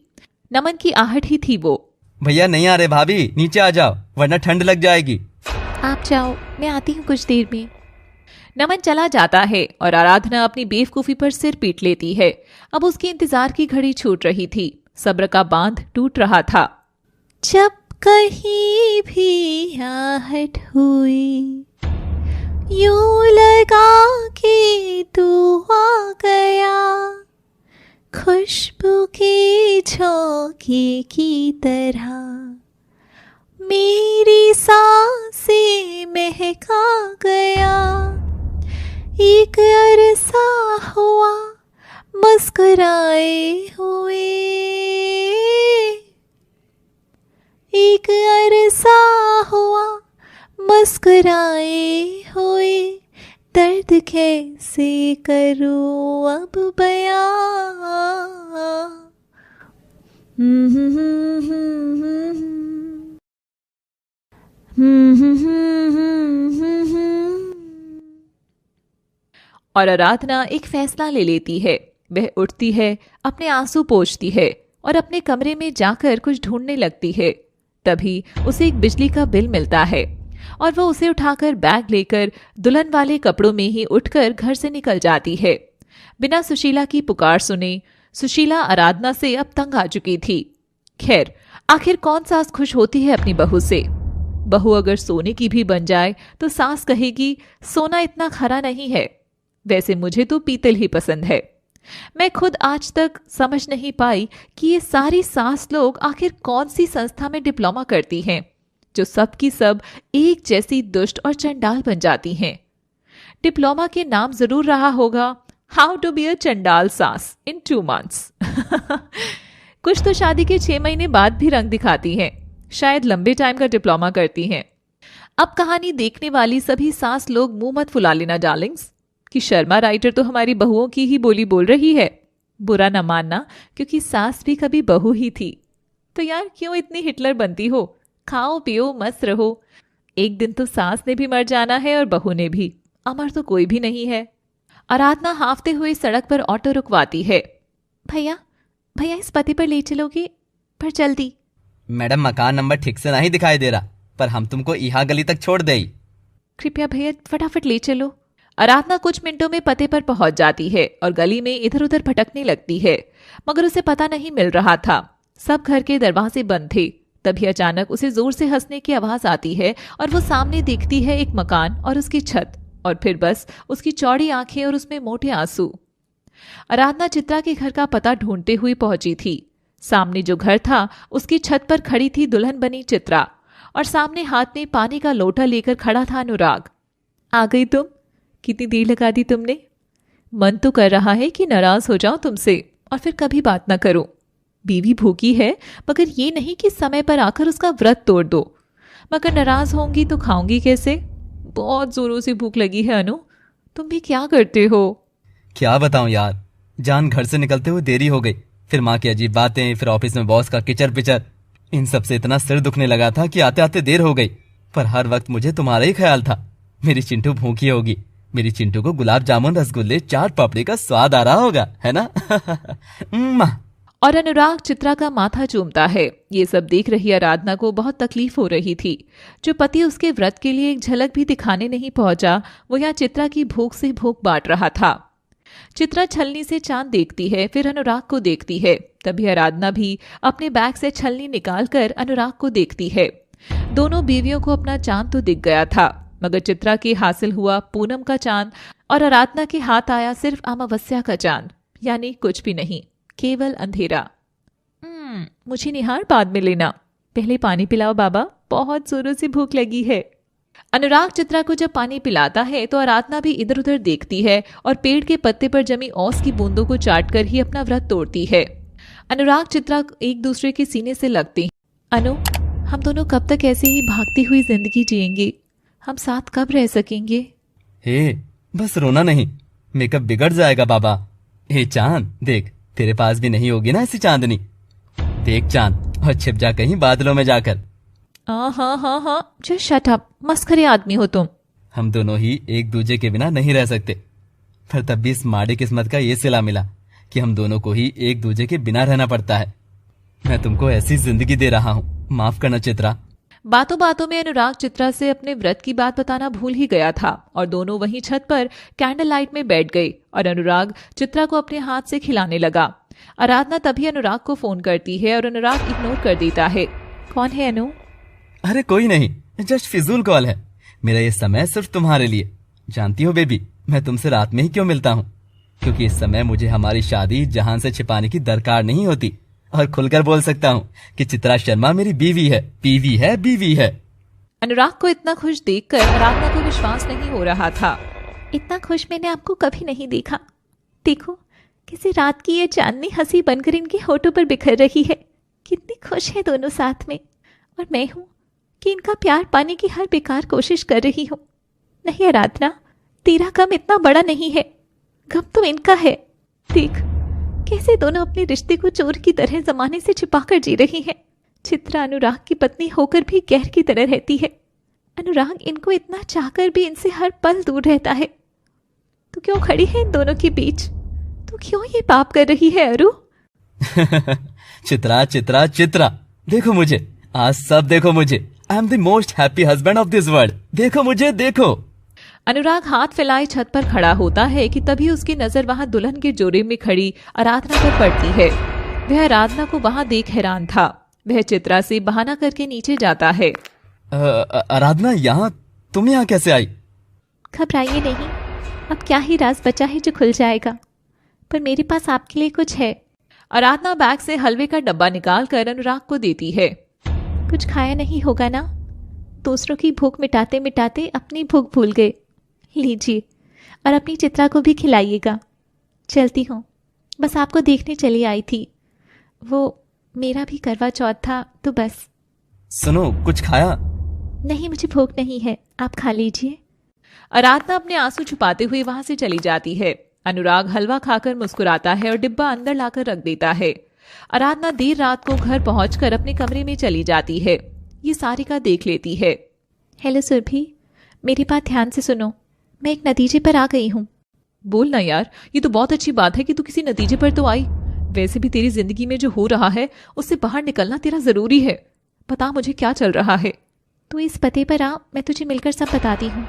नमन की आहट ही थी वो। भैया नहीं आ रहे भाभी, नीचे आ जाओ वरना ठंड लग जाएगी। आप जाओ, मैं आती हूँ कुछ देर में। नमन चला जाता है और आराधना अपनी बेवकूफी पर सिर पीट लेती है। अब उसकी इंतजार की घड़ी छूट रही थी, सब्र का बांध टूट रहा था। जब कहीं भी आहट हुई, यूं लगा कि तू आ गया, खुशबू की झोंके की तरह मेरी सांसें महका गया। एक अरसा हुआ मुस्कुराए हुए, एक अरसा हुआ मुस्कुराए हुए, दर्द कैसे करूं अब बयां। और आराधना एक फैसला ले लेती है। वह उठती है, अपने आंसू पोंछती है और अपने कमरे में जाकर कुछ ढूंढने लगती है। तभी उसे एक बिजली का बिल मिलता है और वह उसे उठाकर बैग लेकर दुल्हन वाले कपड़ों में ही उठकर घर से निकल जाती है। बिना सुशीला की पुकार सुने सुशीला आराधना से अब तंग आ चुकी थी। खैर, आखिर कौन सास खुश होती है अपनी बहू से? बहू अगर सोने की भी बन जाए तो सास कहेगी सोना इतना खरा नहीं है। वैसे मुझे तो पीतल ही पसंद है। मैं खुद आज तक समझ नहीं पाई कि ये सारी सास लोग आखिर कौन सी संस्था में डिप्लोमा करती हैं, जो सब की सब एक जैसी दुष्ट और चंडाल बन जाती हैं। डिप्लोमा के नाम जरूर रहा होगा, हाउ टू बी अ चंडाल सास इन 2 months। कुछ तो शादी के 6 महीने बाद भी रंग दिखाती हैं, शायद लंबे टाइम का डिप्लोमा करती हैं। अब कहानी देखने वाली सभी सास लोग मुंह मत फुला लेना डार्लिंग्स, कि शर्मा राइटर तो हमारी बहुओं की ही बोली बोल रही है। बुरा न मानना, क्योंकि सास भी कभी बहू ही थी। तो यार क्यों इतनी हिटलर बनती हो? खाओ पियो मस्त रहो। एक दिन तो सास ने भी मर जाना है और बहू ने भी, अमर तो कोई भी नहीं है। आराधना हांफते हुए सड़क पर ऑटो रुकवाती है। भैया भैया इस पते पर ले चलोगे? पर जल्दी। मैडम मकान नंबर ठीक से नहीं दिखाई दे रहा, पर हम तुमको यहाँ गली तक छोड़ देई। कृपया भैया फटाफट ले चलो। आराधना कुछ मिनटों में पते पर पहुंच जाती है और गली में इधर उधर भटकने लगती है, मगर उसे पता नहीं मिल रहा था। सब घर के दरवाजे बंद थे, तभी अचानक उसे जोर से हंसने की आवाज आती है और वो सामने देखती है एक मकान और उसकी छत, और फिर बस उसकी चौड़ी आंखें और उसमें मोटे आंसू। आराधना चित्रा के घर का पता ढूंढते हुए पहुंची थी। सामने जो घर था उसकी छत पर खड़ी थी दुल्हन बनी चित्रा, और सामने हाथ में पानी का लोटा लेकर खड़ा था अनुराग। आ गई तुम? कितनी देर लगा दी तुमने? मन तो कर रहा है कि नाराज हो जाऊं तुमसे और फिर कभी बात ना करूं। बीवी भूखी है, मगर ये नहीं कि समय पर आकर उसका व्रत तोड़ दो। मगर नाराज होंगी तो खाऊंगी कैसे? बहुत जोरों से भूख लगी है अनु। तुम भी क्या करते हो? क्या बताऊं यार, जान घर से निकलते हुए देरी हो गई, फिर माँ की अजीब बातें, फिर ऑफिस में बॉस का किचर पिचर, इन सब से इतना सिर दुखने लगा था कि आते आते देर हो गई। पर हर वक्त मुझे तुम्हारा ही ख्याल था। मेरी चिंटू भूखी होगी, मेरी चिंटू को गुलाब जामुन, रसगुल्ले, चाट पापड़ी का स्वाद आ रहा होगा, है ना? और अनुराग चित्रा का माथा चूमता है। ये सब देख रही आराधना को बहुत तकलीफ हो रही थी। जो पति उसके व्रत के लिए एक झलक भी दिखाने नहीं पहुंचा, वो यहाँ चित्रा की भूख से भूख बांट रहा था। चित्रा छलनी से चांद देखती है, फिर अनुराग को देखती है। तभी आराधना भी अपने बैग से छलनी निकालकर अनुराग को देखती है। दोनों बीवियों को अपना चांद तो दिख गया था, मगर चित्रा के हासिल हुआ पूनम का चांद और आराधना के हाथ आया सिर्फ अमावस्या का चांद, यानी कुछ भी नहीं, केवल अंधेरा। मुझे निहार बाद में लेना, पहले पानी पिलाओ बाबा, बहुत जोरों से भूख लगी है। अनुराग चित्रा को जब पानी पिलाता है तो आराधना भी इधर उधर देखती है और पेड़ के पत्ते पर जमी ओस की बूंदों को चाटकर ही अपना व्रत तोड़ती है। अनुराग चित्रा एक दूसरे के सीने से लगते हैं। अनु, हम दोनों कब तक ऐसे ही भागती हुई जिंदगी जिएंगे? हम साथ कब रह सकेंगे? हे, बस रोना नहीं, मेकअप बिगड़ जाएगा बाबा। हे चांद देख, तेरे पास भी नहीं होगी ना ऐसी चांदनी? देख चांद, और छिप जा कहीं बादलों में जाकर। हाँ, जस्ट शट अप, मस्खरे आदमी हो तुम। हम दोनों ही एक दूसरे के बिना नहीं रह सकते, पर तब भी इस माड़ी किस्मत का ये सिला मिला कि हम दोनों को ही एक दूसरे के बिना रहना पड़ता है। मैं तुमको ऐसी जिंदगी दे रहा हूँ, माफ करना चित्रा। बातों बातों में अनुराग चित्रा से अपने व्रत की बात बताना भूल ही गया था और दोनों वहीं छत पर कैंडल लाइट में बैठ गए और अनुराग चित्रा को अपने हाथ से खिलाने लगा। आराधना तभी अनुराग को फोन करती है और अनुराग इग्नोर कर देता है। कौन है अनु? अरे कोई नहीं, जस्ट फिजूल कॉल है। मेरा ये समय सिर्फ तुम्हारे लिए। जानती हो बेबी, मैं तुमसे रात में ही क्यों मिलता हूँ? क्योंकि इस समय मुझे हमारी शादी जहां से छिपाने की दरकार नहीं होती और खुलकर बोल सकता हूँ कि चित्रा शर्मा मेरी बीवी है, बीवी है। अनुराग को इतना खुश देखकर आराधना को विश्वास नहीं हो रहा था। इतना खुश मैंने आपको कभी नहीं देखा। देखो, किसी रात की ये चांदनी हंसी बनकर इनके होठों पर बिखर रही है। कितनी खुश है दोनों साथ में, और मैं हूँ कि इनका प्यार पाने की हर बेकार कोशिश कर रही हूँ। नहीं आराधना, तेरा गम इतना बड़ा नहीं है, गम तो इनका है। देख कैसे दोनों अपने रिश्ते को चोर की तरह जमाने से छिपाकर जी रही हैं। चित्रा अनुराग की पत्नी होकर भी गैर की तरह रहती है। अनुराग इनको इतना चाहकर भी इनसे हर पल दूर रहता है। तू क्यों खड़ी है इन दोनों के बीच? तू क्यों ये पाप कर रही है अरु? चित्रा, देखो मुझे, आज सब देखो मुझे। I am the most happy husband of this world. देखो मुझे, देखो। अनुराग हाथ फैलाए छत पर खड़ा होता है कि तभी उसकी नजर वहां दुल्हन के जोड़े में खड़ी आराधना पर पड़ती है। वह आराधना को वहां देख हैरान था। वह चित्रा से बहाना करके नीचे जाता है। आराधना, तुम यहाँ कैसे आई? घबराइए नहीं, अब क्या ही राज बचा है जो खुल जाएगा, पर मेरे पास आपके लिए कुछ है। आराधना बैग से हलवे का डब्बा निकाल कर अनुराग को देती है। कुछ खाया नहीं होगा ना? दूसरों की भूख मिटाते मिटाते अपनी भूख भूल गए। लीजिए, और अपनी चित्रा को भी खिलाइएगा। चलती हूँ, बस आपको देखने चली आई थी। वो मेरा भी करवा चौथ था तो बस। सुनो, कुछ खाया? नहीं, मुझे भूख नहीं है, आप खा लीजिए। आराधना अपने आंसू छुपाते हुए वहां से चली जाती है। अनुराग हलवा खाकर मुस्कुराता है और डिब्बा अंदर लाकर रख देता है। आराधना देर रात को घर पहुंचकर अपने कमरे में चली जाती है। ये सारिका देख लेती है। हेलो सुरभि, मेरी बात ध्यान से सुनो। मैं एक नतीजे पर आ गई हूँ। बोल ना यार, ये तो बहुत अच्छी बात है कि तू किसी नतीजे पर तो आई। वैसे भी तेरी जिंदगी में जो हो रहा है उससे बाहर निकलना तेरा जरूरी है। बता मुझे क्या चल रहा है। तू इस पते पर आ, मैं तुझे मिलकर सब बताती हूँ।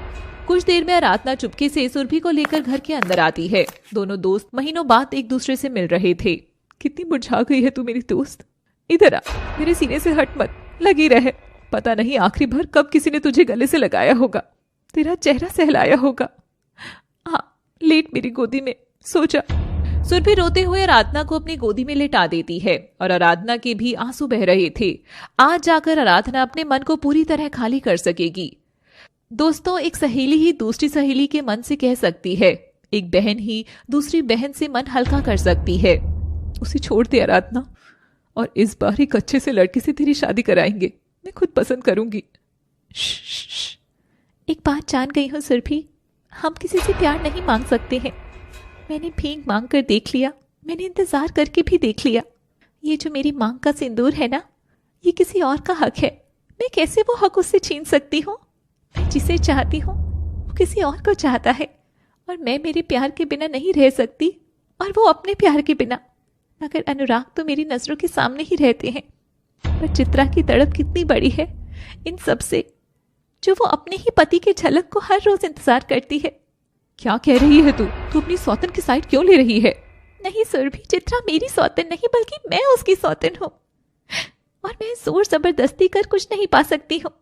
कुछ देर में आराधना चुपके से सुरभि को लेकर घर के अंदर आती है। दोनों दोस्त महीनों बाद एक दूसरे से मिल रहे थे। कितनी मुरझा गई है तू मेरी दोस्त। इधर आ, मेरे सीने से हट मत, लगी रहे। पता नहीं आखिरी भर कब किसी ने तुझे गले से लगाया होगा, तेरा चेहरा सहलाया होगा। हाँ, लेट मेरी गोदी में, सो जा। सुरभि रोते हुए आराधना को अपनी गोदी में लेटा देती है और आराधना के भी आंसू बह रहे थे। आज जाकर आराधना अपने मन को पूरी तरह खाली कर सकेगी। दोस्तों, एक सहेली ही दूसरी सहेली के मन से कह सकती है, एक बहन ही दूसरी बहन से मन हल्का कर सकती है। उसे छोड़ दे आराधना, और इस बार एक अच्छे से लड़के से तेरी शादी कराएंगे। मैं खुद पसंद करूंगी। एक बात जान गई हूँ सुरभि, हम किसी से प्यार नहीं मांग सकते हैं। मैंने भीख मांग कर देख लिया, मैंने इंतजार करके भी देख लिया। ये जो मेरी मांग का सिंदूर है ना, ये किसी और का हक है। मैं कैसे वो हक उससे छीन सकती हूँ? मैं जिसे चाहती हूँ वो किसी और को चाहता है, और मैं मेरे प्यार के बिना नहीं रह सकती, और वो अपने प्यार के बिना। मगर अनुराग तो मेरी नजरों के सामने ही रहते हैं, पर चित्रा की तड़प कितनी बड़ी है इन सब से, जो वो अपने ही पति के झलक को हर रोज इंतजार करती है। क्या कह रही है तू अपनी सौतन की साइड क्यों ले रही है? नहीं सुरभि, चित्रा मेरी सौतन नहीं, बल्कि मैं उसकी सौतन हूँ, और मैं जोर जबरदस्ती कर कुछ नहीं पा सकती हूँ।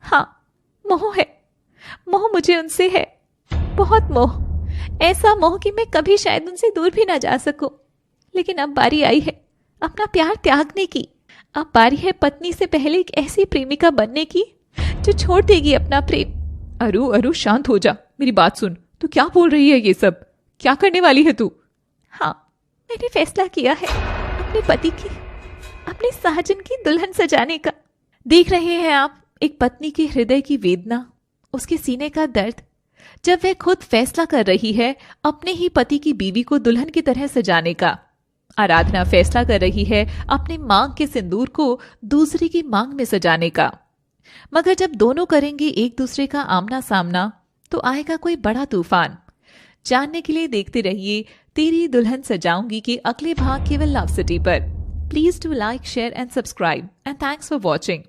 हाँ, मोह है, मोह मुझे उनसे है, बहुत मोह। ऐसा मोह कि मैं कभी शायद उनसे दूर भी ना जा सकूं। लेकिन अब बारी आई है अपना प्यार त्यागने की। अब बारी है पत्नी से पहले एक ऐसी प्रेमिका बनने की जो छोड़ देगी अपना प्रेम। अरु शांत हो जा, मेरी बात सुन। तू क्या बोल रही है? ये सब क्या करने वाली है तू? हाँ, मैंने फैसला किया है अपने पति की, अपने साजन की दुल्हन सजाने का। देख रहे हैं आप एक पत्नी के हृदय की वेदना, उसके सीने का दर्द, जब वह खुद फैसला कर रही है अपने ही पति की बीवी को दुल्हन की तरह सजाने का। आराधना फैसला कर रही है अपने मांग के सिंदूर को दूसरी की मांग में सजाने का। मगर जब दोनों करेंगे एक दूसरे का आमना सामना, तो आएगा कोई बड़ा तूफान। जानने के लिए देखते रहिए तेरी दुल्हन सजाऊंगी के अगले भाग केवल लव सिटी पर। Please do like, share and subscribe, and thanks for watching.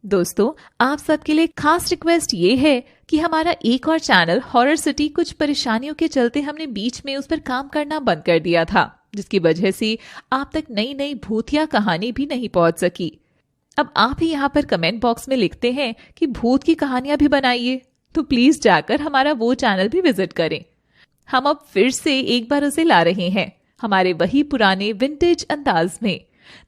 दोस्तों, आप सबके लिए खास रिक्वेस्ट ये है कि हमारा एक और चैनल हॉरर सिटी, कुछ परेशानियों के चलते हमने बीच में उस पर काम करना बंद कर दिया था, जिसकी वजह से आप तक नई नई भूतिया कहानी भी नहीं पहुंच सकी। अब आप ही यहाँ पर कमेंट बॉक्स में लिखते हैं कि भूत की कहानियां भी बनाइए, तो प्लीज जाकर हमारा वो चैनल भी विजिट करें। हम अब फिर से एक बार उसे ला रहे हैं हमारे वही पुराने विंटेज अंदाज में।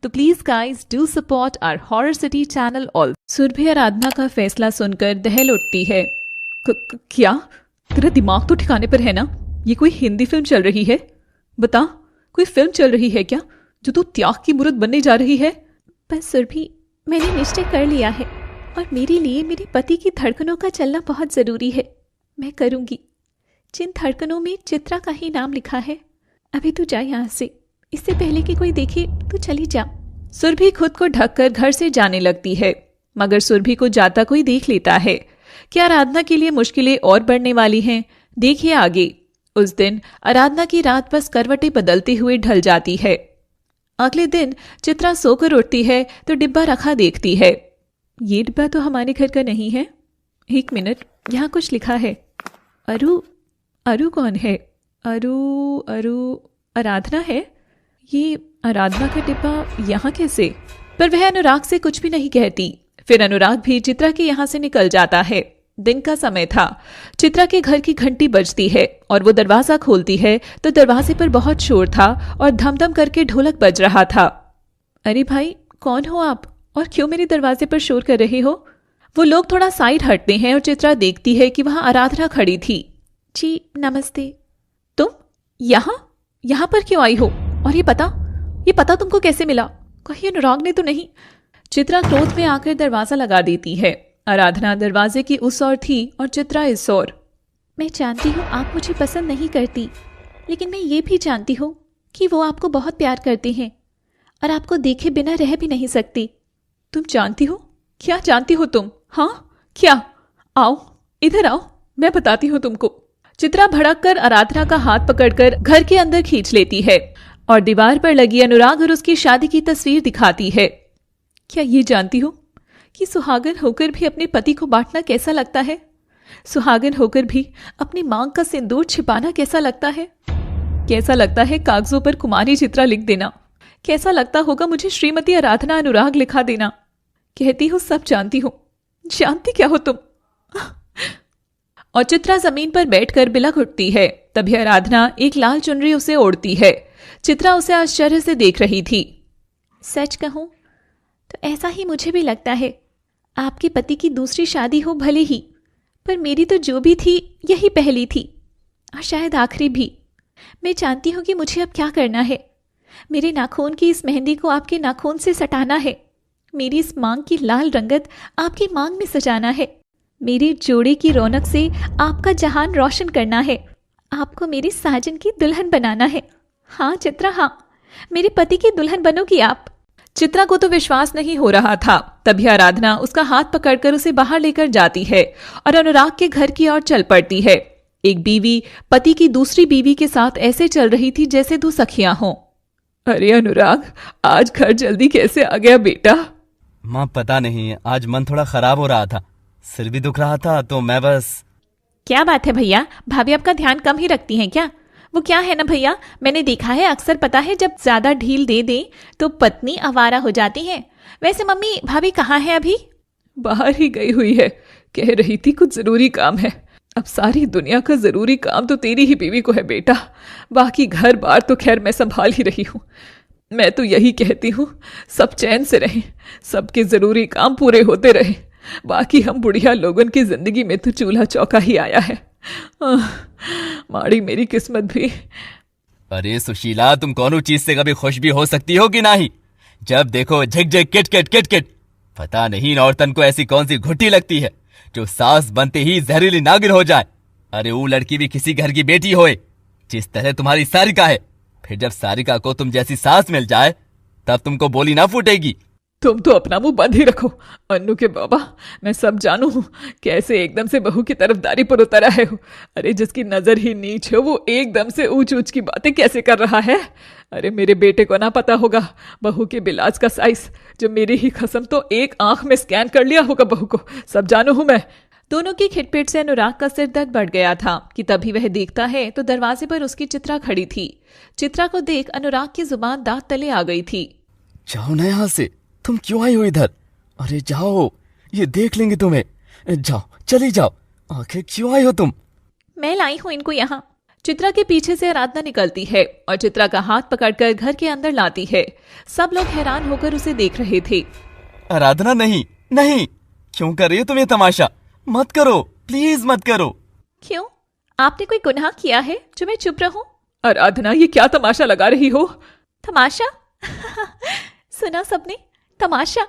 तो please guys do support our horror city channel all. Surabhi Aradhana का फैसला सुनकर दहल उठती है। क्या तेरा दिमाग तो ठिकाने पर है ना? ये कोई हिंदी फिल्म चल रही है? बता, कोई फिल्म चल रही है क्या जो तू त्याग की मूर्त बनने जा रही है? बस सुरभि, मैंने निश्चय कर लिया है, और मेरे लिए मेरे पति की धड़कनों का चलना बहुत जरूरी है। मैं करूंगी। जिन धड़कनों में चित्रा का ही नाम लिखा है। अभी तू जा यहाँ से, इससे पहले कि कोई देखे तो चली जा। सुरभि खुद को ढककर घर से जाने लगती है, मगर सुरभि को जाता कोई देख लेता है। क्या आराधना के लिए मुश्किलें और बढ़ने वाली हैं? देखिए आगे। उस दिन आराधना की रात बस करवटें बदलते हुए ढल जाती है। अगले दिन चित्रा सोकर उठती है तो डिब्बा रखा देखती है। ये डिब्बा तो हमारे घर का नहीं है। एक मिनट, यहाँ कुछ लिखा है। अरु कौन है? अरु आराधना है। ये आराधना का डिब्बा यहाँ कैसे? पर वह अनुराग से कुछ भी नहीं कहती। फिर अनुराग भी चित्रा के यहाँ से निकल जाता है। दिन का समय था। चित्रा के घर की घंटी बजती है और वो दरवाजा खोलती है तो दरवाजे पर बहुत शोर था और धमधम करके ढोलक बज रहा था। अरे भाई, कौन हो आप और क्यों मेरे दरवाजे पर शोर कर रहे हो? वो लोग थोड़ा साइड हटते हैं और चित्रा देखती है कि वहां आराधना खड़ी थी। जी नमस्ते। तुम यहाँ पर क्यों आई हो? और ये पता तुमको कैसे मिला? कहीं अनुराग ने तो नहीं? चित्रा क्रोध में आकर दरवाजा लगा देती है। आराधना दरवाजे की उस ओर थी और चित्रा इस ओर। मैं जानती हूँ आप मुझे पसंद नहीं करती, लेकिन मैं ये भी जानती हूँ कि वो आपको बहुत प्यार करते हैं और आपको देखे बिना रह भी नहीं सकती। तुम जानती हो? क्या जानती हो तुम? हाँ, क्या? आओ, इधर आओ, मैं बताती हूँ तुमको। चित्रा भड़क कर आराधना का हाथ पकड़कर घर के अंदर खींच लेती है और दीवार पर लगी अनुराग और उसकी शादी की तस्वीर दिखाती है। क्या ये जानती हो कि सुहागन होकर भी अपने पति को बांटना कैसा लगता है? सुहागन होकर भी अपनी मांग का सिंदूर छिपाना कैसा लगता है? कैसा लगता है कागजों पर कुमारी चित्रा लिख देना? कैसा लगता होगा मुझे श्रीमती आराधना अनुराग लिखा देना? कहती हो सब जानती हूँ, जानती क्या हो तुम? और चित्रा जमीन पर बैठकर बिलख उठती है। तभी आराधना एक लाल चुनरी उसे ओढ़ती है। चित्रा उसे आश्चर्य से देख रही थी। सच कहूं तो ऐसा ही मुझे भी लगता है। आपके पति की दूसरी शादी हो भले ही, पर मेरी तो जो भी थी यही पहली थी, और शायद आखिरी भी। मैं जानती हूँ कि मुझे अब क्या करना है। मेरे नाखून की इस मेहंदी को आपके नाखून से सटाना है। मेरी इस मांग की लाल रंगत आपकी मांग में सजाना है। मेरे जोड़े की रौनक से आपका जहान रोशन करना है। आपको मेरी साजन की दुल्हन बनाना है। हाँ चित्रा, हाँ, मेरे पति की दुल्हन बनोगी आप। चित्रा को तो विश्वास नहीं हो रहा था। तभी आराधना उसका हाथ पकड़कर उसे बाहर लेकर जाती है और अनुराग के घर की ओर चल पड़ती है। एक बीवी पति की दूसरी बीवी के साथ ऐसे चल रही थी जैसे दो सखियां हों। अरे अनुराग, आज घर जल्दी कैसे आ गया बेटा? माँ पता नहीं, आज मन थोड़ा खराब हो रहा था, सिर भी दुख रहा था, तो मैं बस। क्या बात है भैया, भाभी आपका ध्यान कम ही रखती हैं क्या? वो क्या है ना भैया, मैंने देखा है अक्सर, पता है जब ज्यादा ढील दे दें तो पत्नी आवारा हो जाती है। वैसे मम्मी भाभी कहाँ है अभी? बाहर ही गई हुई है, कह रही थी कुछ जरूरी काम है। अब सारी दुनिया का जरूरी काम तो तेरी ही बीवी को है बेटा, बाकी घर बार तो खैर मैं संभाल ही रही हूँ। मैं तो यही कहती हूँ सब चैन से रहें, सबके जरूरी काम पूरे होते रहे, बाकी हम बुढ़िया लोगों की जिंदगी में तो चूल्हा चौका ही आया है। माड़ी मेरी किस्मत भी। अरे सुशीला, तुम कौन चीज से कभी खुश भी हो सकती हो कि नहीं? जब देखो झिक झिक किट किट किट किट। पता नहीं इन औरतन को ऐसी कौन सी घुट्टी लगती है जो सास बनते ही जहरीली नागिन हो जाए। अरे वो लड़की भी किसी घर की बेटी होए, जिस तरह तुम्हारी सारिका है। फिर जब सारिका को तुम जैसी सास मिल जाए तब तुमको बोली ना फूटेगी। तुम तो अपना मुंह बंद ही रखो अन्नू के बाबा, मैं सब जानू हूँ कैसे एकदम से बहू की तरफदारी पर उतर आए हो। अरे जिसकी नजर ही नीच हो वो एकदम से ऊंच ऊंच की बातें कैसे कर रहा है। अरे मेरे बेटे को ना पता होगा बहू के बिलाज का साइज, जो मेरी ही कसम तो एक आंख में स्कैन कर लिया होगा बहू को, सब जानू हूं मैं। दोनों की खिटपिट से अनुराग का सिर दर्द बढ़ गया था कि तभी वह देखता है तो दरवाजे पर उसकी चित्रा खड़ी थी। चित्रा को देख अनुराग की जुबान दांत तले आ गई थी। जाओ ना यहाँ से, तुम क्यों आई हो इधर? अरे जाओ, ये देख लेंगे तुम्हें। जाओ, चली जाओ, आखिर क्यों आई हो तुम? मैं लाई हूं इनको यहाँ। चित्रा के पीछे से आराधना निकलती है और चित्रा का हाथ पकड़कर घर के अंदर लाती है। सब लोग हैरान होकर उसे देख रहे थे। आराधना, नहीं नहीं, क्यों कर रही हो तुम ये तमाशा? मत करो, प्लीज मत करो। क्यों, आपने कोई गुनाह किया है जो मैं चुप रहूं? आराधना, ये क्या तमाशा लगा रही हो? तमाशा? सुना सबने, तमाशा।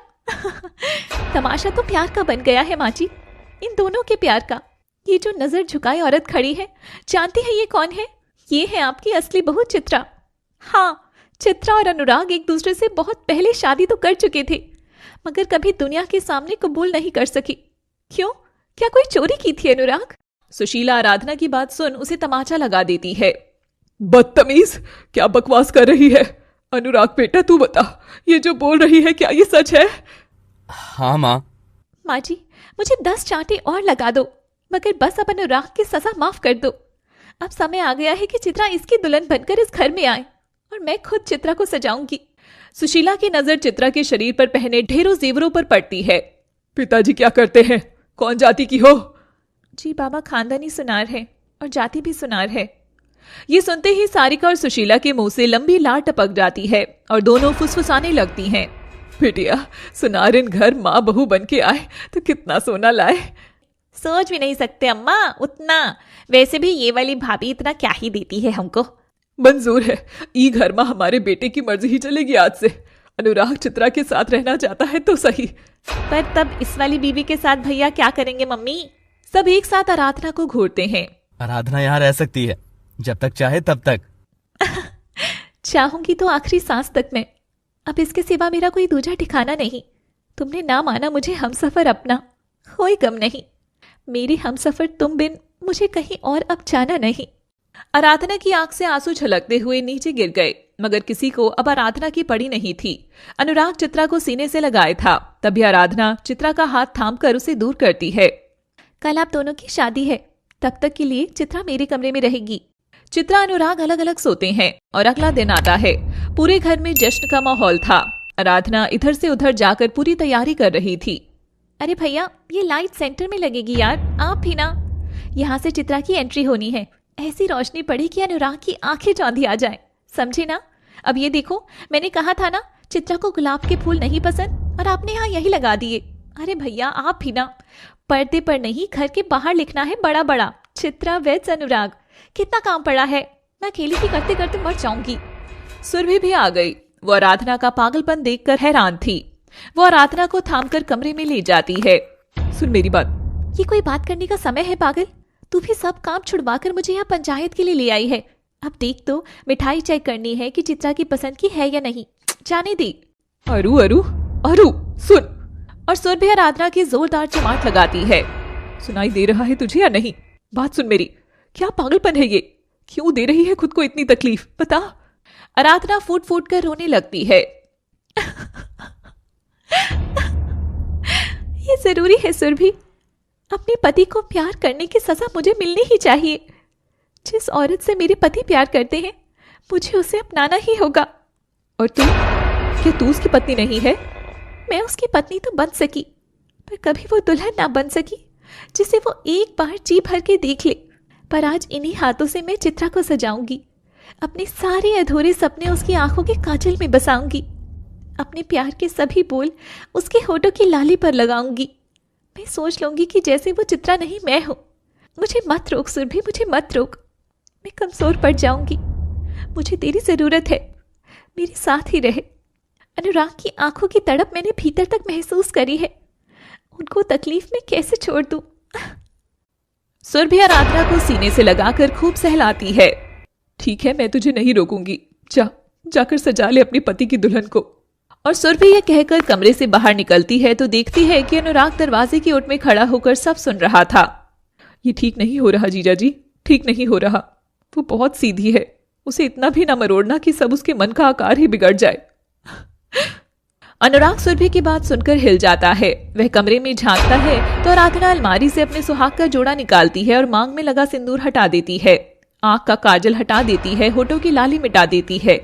तमाशा तो प्यार का बन गया है माँ जी, इन दोनों के प्यार का। ये जो नजर झुकाई औरत खड़ी है, जानती है ये कौन है? ये है आपकी असली बहू चित्रा। हाँ, चित्रा और अनुराग एक दूसरे से बहुत पहले शादी तो कर चुके थे, मगर कभी दुनिया के सामने कबूल नहीं कर सकी। क्यों, क्या कोई चोरी की थी अनुराग? सुशीला आराधना की बात सुन उसे तमाचा लगा देती है। बदतमीज, क्या बकवास कर रही है? अनुराग बेटा तू बता, ये जो बोल रही है क्या ये सच है? हाँ माँ। माँ जी, मुझे 10 चांटे और लगा दो, मगर बस अब अनुराग की सजा माफ कर दो। अब समय आ गया है कि चित्रा इसकी दुल्हन बनकर इस घर में आए और मैं खुद चित्रा को सजाऊंगी। सुशीला की नजर चित्रा के शरीर पर पहने ढेरों जेवरों पर पड़ती है। पिताजी क्या करते हैं? कौन जाति की हो? जी बाबा, खानदानी सुनार है और जाति भी सुनार है। ये सुनते ही सारिका और सुशीला के मुंह से लंबी लार टपक जाती है और दोनों फुसफुसाने लगती हैं। बेटिया, सुनारिन घर माँ बहू बन के आए तो कितना सोना लाए। सोच भी नहीं सकते अम्मा उतना। वैसे भी ये वाली भाभी इतना क्या ही देती है हमको। मंजूर है, ई घर में हमारे बेटे की मर्जी ही चलेगी आज से। अनुराग चित्रा के साथ रहना चाहता है तो सही, पर तब इस वाली बीवी के साथ भैया क्या करेंगे मम्मी? सब एक साथ आराधना को घूरते हैं। आराधना यहाँ रह सकती है, जब तक चाहे तब तक। चाहूंगी तो आखिरी सांस तक में। अब इसके सिवा मेरा कोई दूजा ठिकाना नहीं। तुमने ना माना मुझे हमसफर अपना, कोई गम नहीं। मेरे हमसफर तुम बिन मुझे कहीं और अब जाना नहीं। आराधना की आंख से आंसू छलकते हुए नीचे गिर गए, मगर किसी को अब आराधना की पड़ी नहीं थी। अनुराग चित्रा को सीने से लगाए था। तभी आराधना चित्रा का हाथ थामकर उसे दूर करती है। कल आप दोनों की शादी है, तब तक के लिए चित्रा मेरे कमरे में रहेगी। चित्रा अनुराग अलग अलग सोते हैं और अगला दिन आता है। पूरे घर में जश्न का माहौल था। आराधना इधर से उधर जाकर पूरी तैयारी कर रही थी। अरे भैया, ये लाइट सेंटर में लगेगी यार, आप भी ना। यहाँ से चित्रा की एंट्री होनी है। ऐसी रोशनी पड़ी कि अनुराग की आंखें चौंधी आ जाए, समझे ना। अब ये देखो, मैंने कहा था ना चित्रा को गुलाब के फूल नहीं पसंद, और आपने यहाँ यही लगा दिए। अरे भैया, आप भी ना। पर्दे पर नहीं, घर के बाहर लिखना है बड़ा बड़ा, चित्रा वेड्स अनुराग। कितना काम पड़ा है, मैं अकेली ही करते करते मर जाऊंगी। सुरभि भी आ गई। वो आराधना का पागलपन देखकर हैरान थी। वो आराधना को थामकर कमरे में ले जाती है। सुन मेरी बात। ये कोई बात करने का समय है पागल? तू भी सब काम छुड़वाकर मुझे यहाँ पंचायत के लिए ले आई है। अब देख तो, मिठाई चेक करनी है कि चित्रा की पसंद की है या नहीं। जाने दे। अरु अरु अरु सुन। और सुरभि आराधना की जोरदार चमाट लगाती है। सुनाई दे रहा है तुझे या नहीं? बात सुन मेरी। क्या पागलपन है ये? क्यों दे रही है खुद को इतनी तकलीफ, बता। आराधना फूट फूट कर रोने लगती है। ये जरूरी है सुरभि, अपने पति को प्यार करने की सजा मुझे मिलनी ही चाहिए। जिस औरत से मेरे पति प्यार करते हैं, मुझे उसे अपनाना ही होगा। और तू, क्या तू उसकी पत्नी नहीं है? मैं उसकी पत्नी तो बन सकी, पर कभी वो दुल्हन ना बन सकी जिसे वो एक बार जी भर के देख ले। पर आज इन्हीं हाथों से मैं चित्रा को सजाऊंगी। अपने सारे अधूरे सपने उसकी आंखों के काजल में बसाऊंगी। अपने प्यार के सभी बोल उसके होठों की लाली पर लगाऊंगी। मैं सोच लूंगी कि जैसे वो चित्रा नहीं मैं हूं। मुझे मत रोक सुरभि, मुझे मत रोक। मैं कमजोर पड़ जाऊंगी। मुझे तेरी जरूरत है, मेरे साथ ही रहे। अनुराग की आंखों की तड़प मैंने भीतर तक महसूस करी है। उनको तकलीफ में कैसे छोड़ दूं? सुरभि आराधना को सीने से लगाकर खूब सहलाती है। ठीक है, मैं तुझे नहीं रोकूंगी। जाकर सजा ले अपने पति की दुल्हन को। और सुरभि यह कहकर कमरे से बाहर निकलती है तो देखती है कि अनुराग दरवाजे की ओट में खड़ा होकर सब सुन रहा था। ये ठीक नहीं हो रहा जीजा जी, ठीक नहीं हो रहा। वो बहुत सीधी है, उसे इतना भी ना मरोड़ना कि सब उसके मन का आकार ही बिगड़ जाए। अनुराग सुरभि की बात सुनकर हिल जाता है। वह कमरे में झांकता है तो आराधना अलमारी से अपने सुहाग का जोड़ा निकालती है और मांग में लगा सिंदूर हटा देती है। आंख का काजल हटा देती है, होठों की लाली मिटा देती है।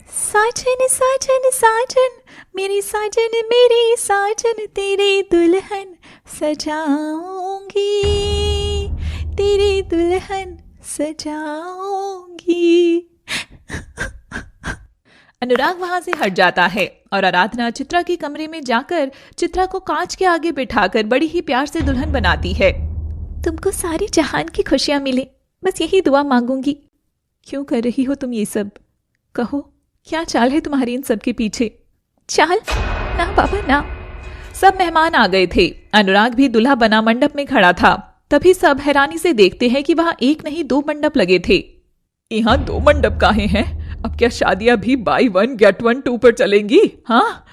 साजन साजन साजन मेरी साजन मेरी साजन, तेरी दुल्हन सजाऊंगी, तेरी दुल्हन सजाऊंगी। अनुराग वहां से हट जाता है और आराधना चित्रा के कमरे में जाकर चित्रा को कांच के आगे बिठाकर बड़ी ही प्यार से दुल्हन बनाती है। तुमको सारी जहान की खुशियां मिले, बस यही दुआ मांगूंगी। क्यों कर रही हो तुम ये सब? कहो, क्या चाल है तुम्हारी इन सब के पीछे? चाल? ना बाबा ना। सब मेहमान आ गए थे। अनुराग भी दूल्हा बना मंडप में खड़ा था। तभी सब हैरानी से देखते हैं कि वहां एक नहीं 2 मंडप लगे थे। यहाँ 2 मंडप काहे हैं? अब क्या शादियां भी बाई 1 गेट 1 2 पर चलेंगी? हाँ।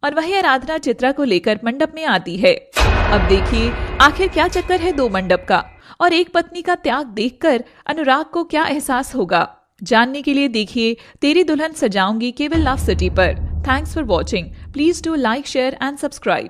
और वही आराधना चित्रा को लेकर मंडप में आती है। अब देखिए आखिर क्या चक्कर है 2 मंडप का, और एक पत्नी का त्याग देखकर अनुराग को क्या एहसास होगा। जानने के लिए देखिए तेरी दुल्हन सजाऊंगी केवल लव सिटी पर। Thanks for watching. Please do like, share and subscribe.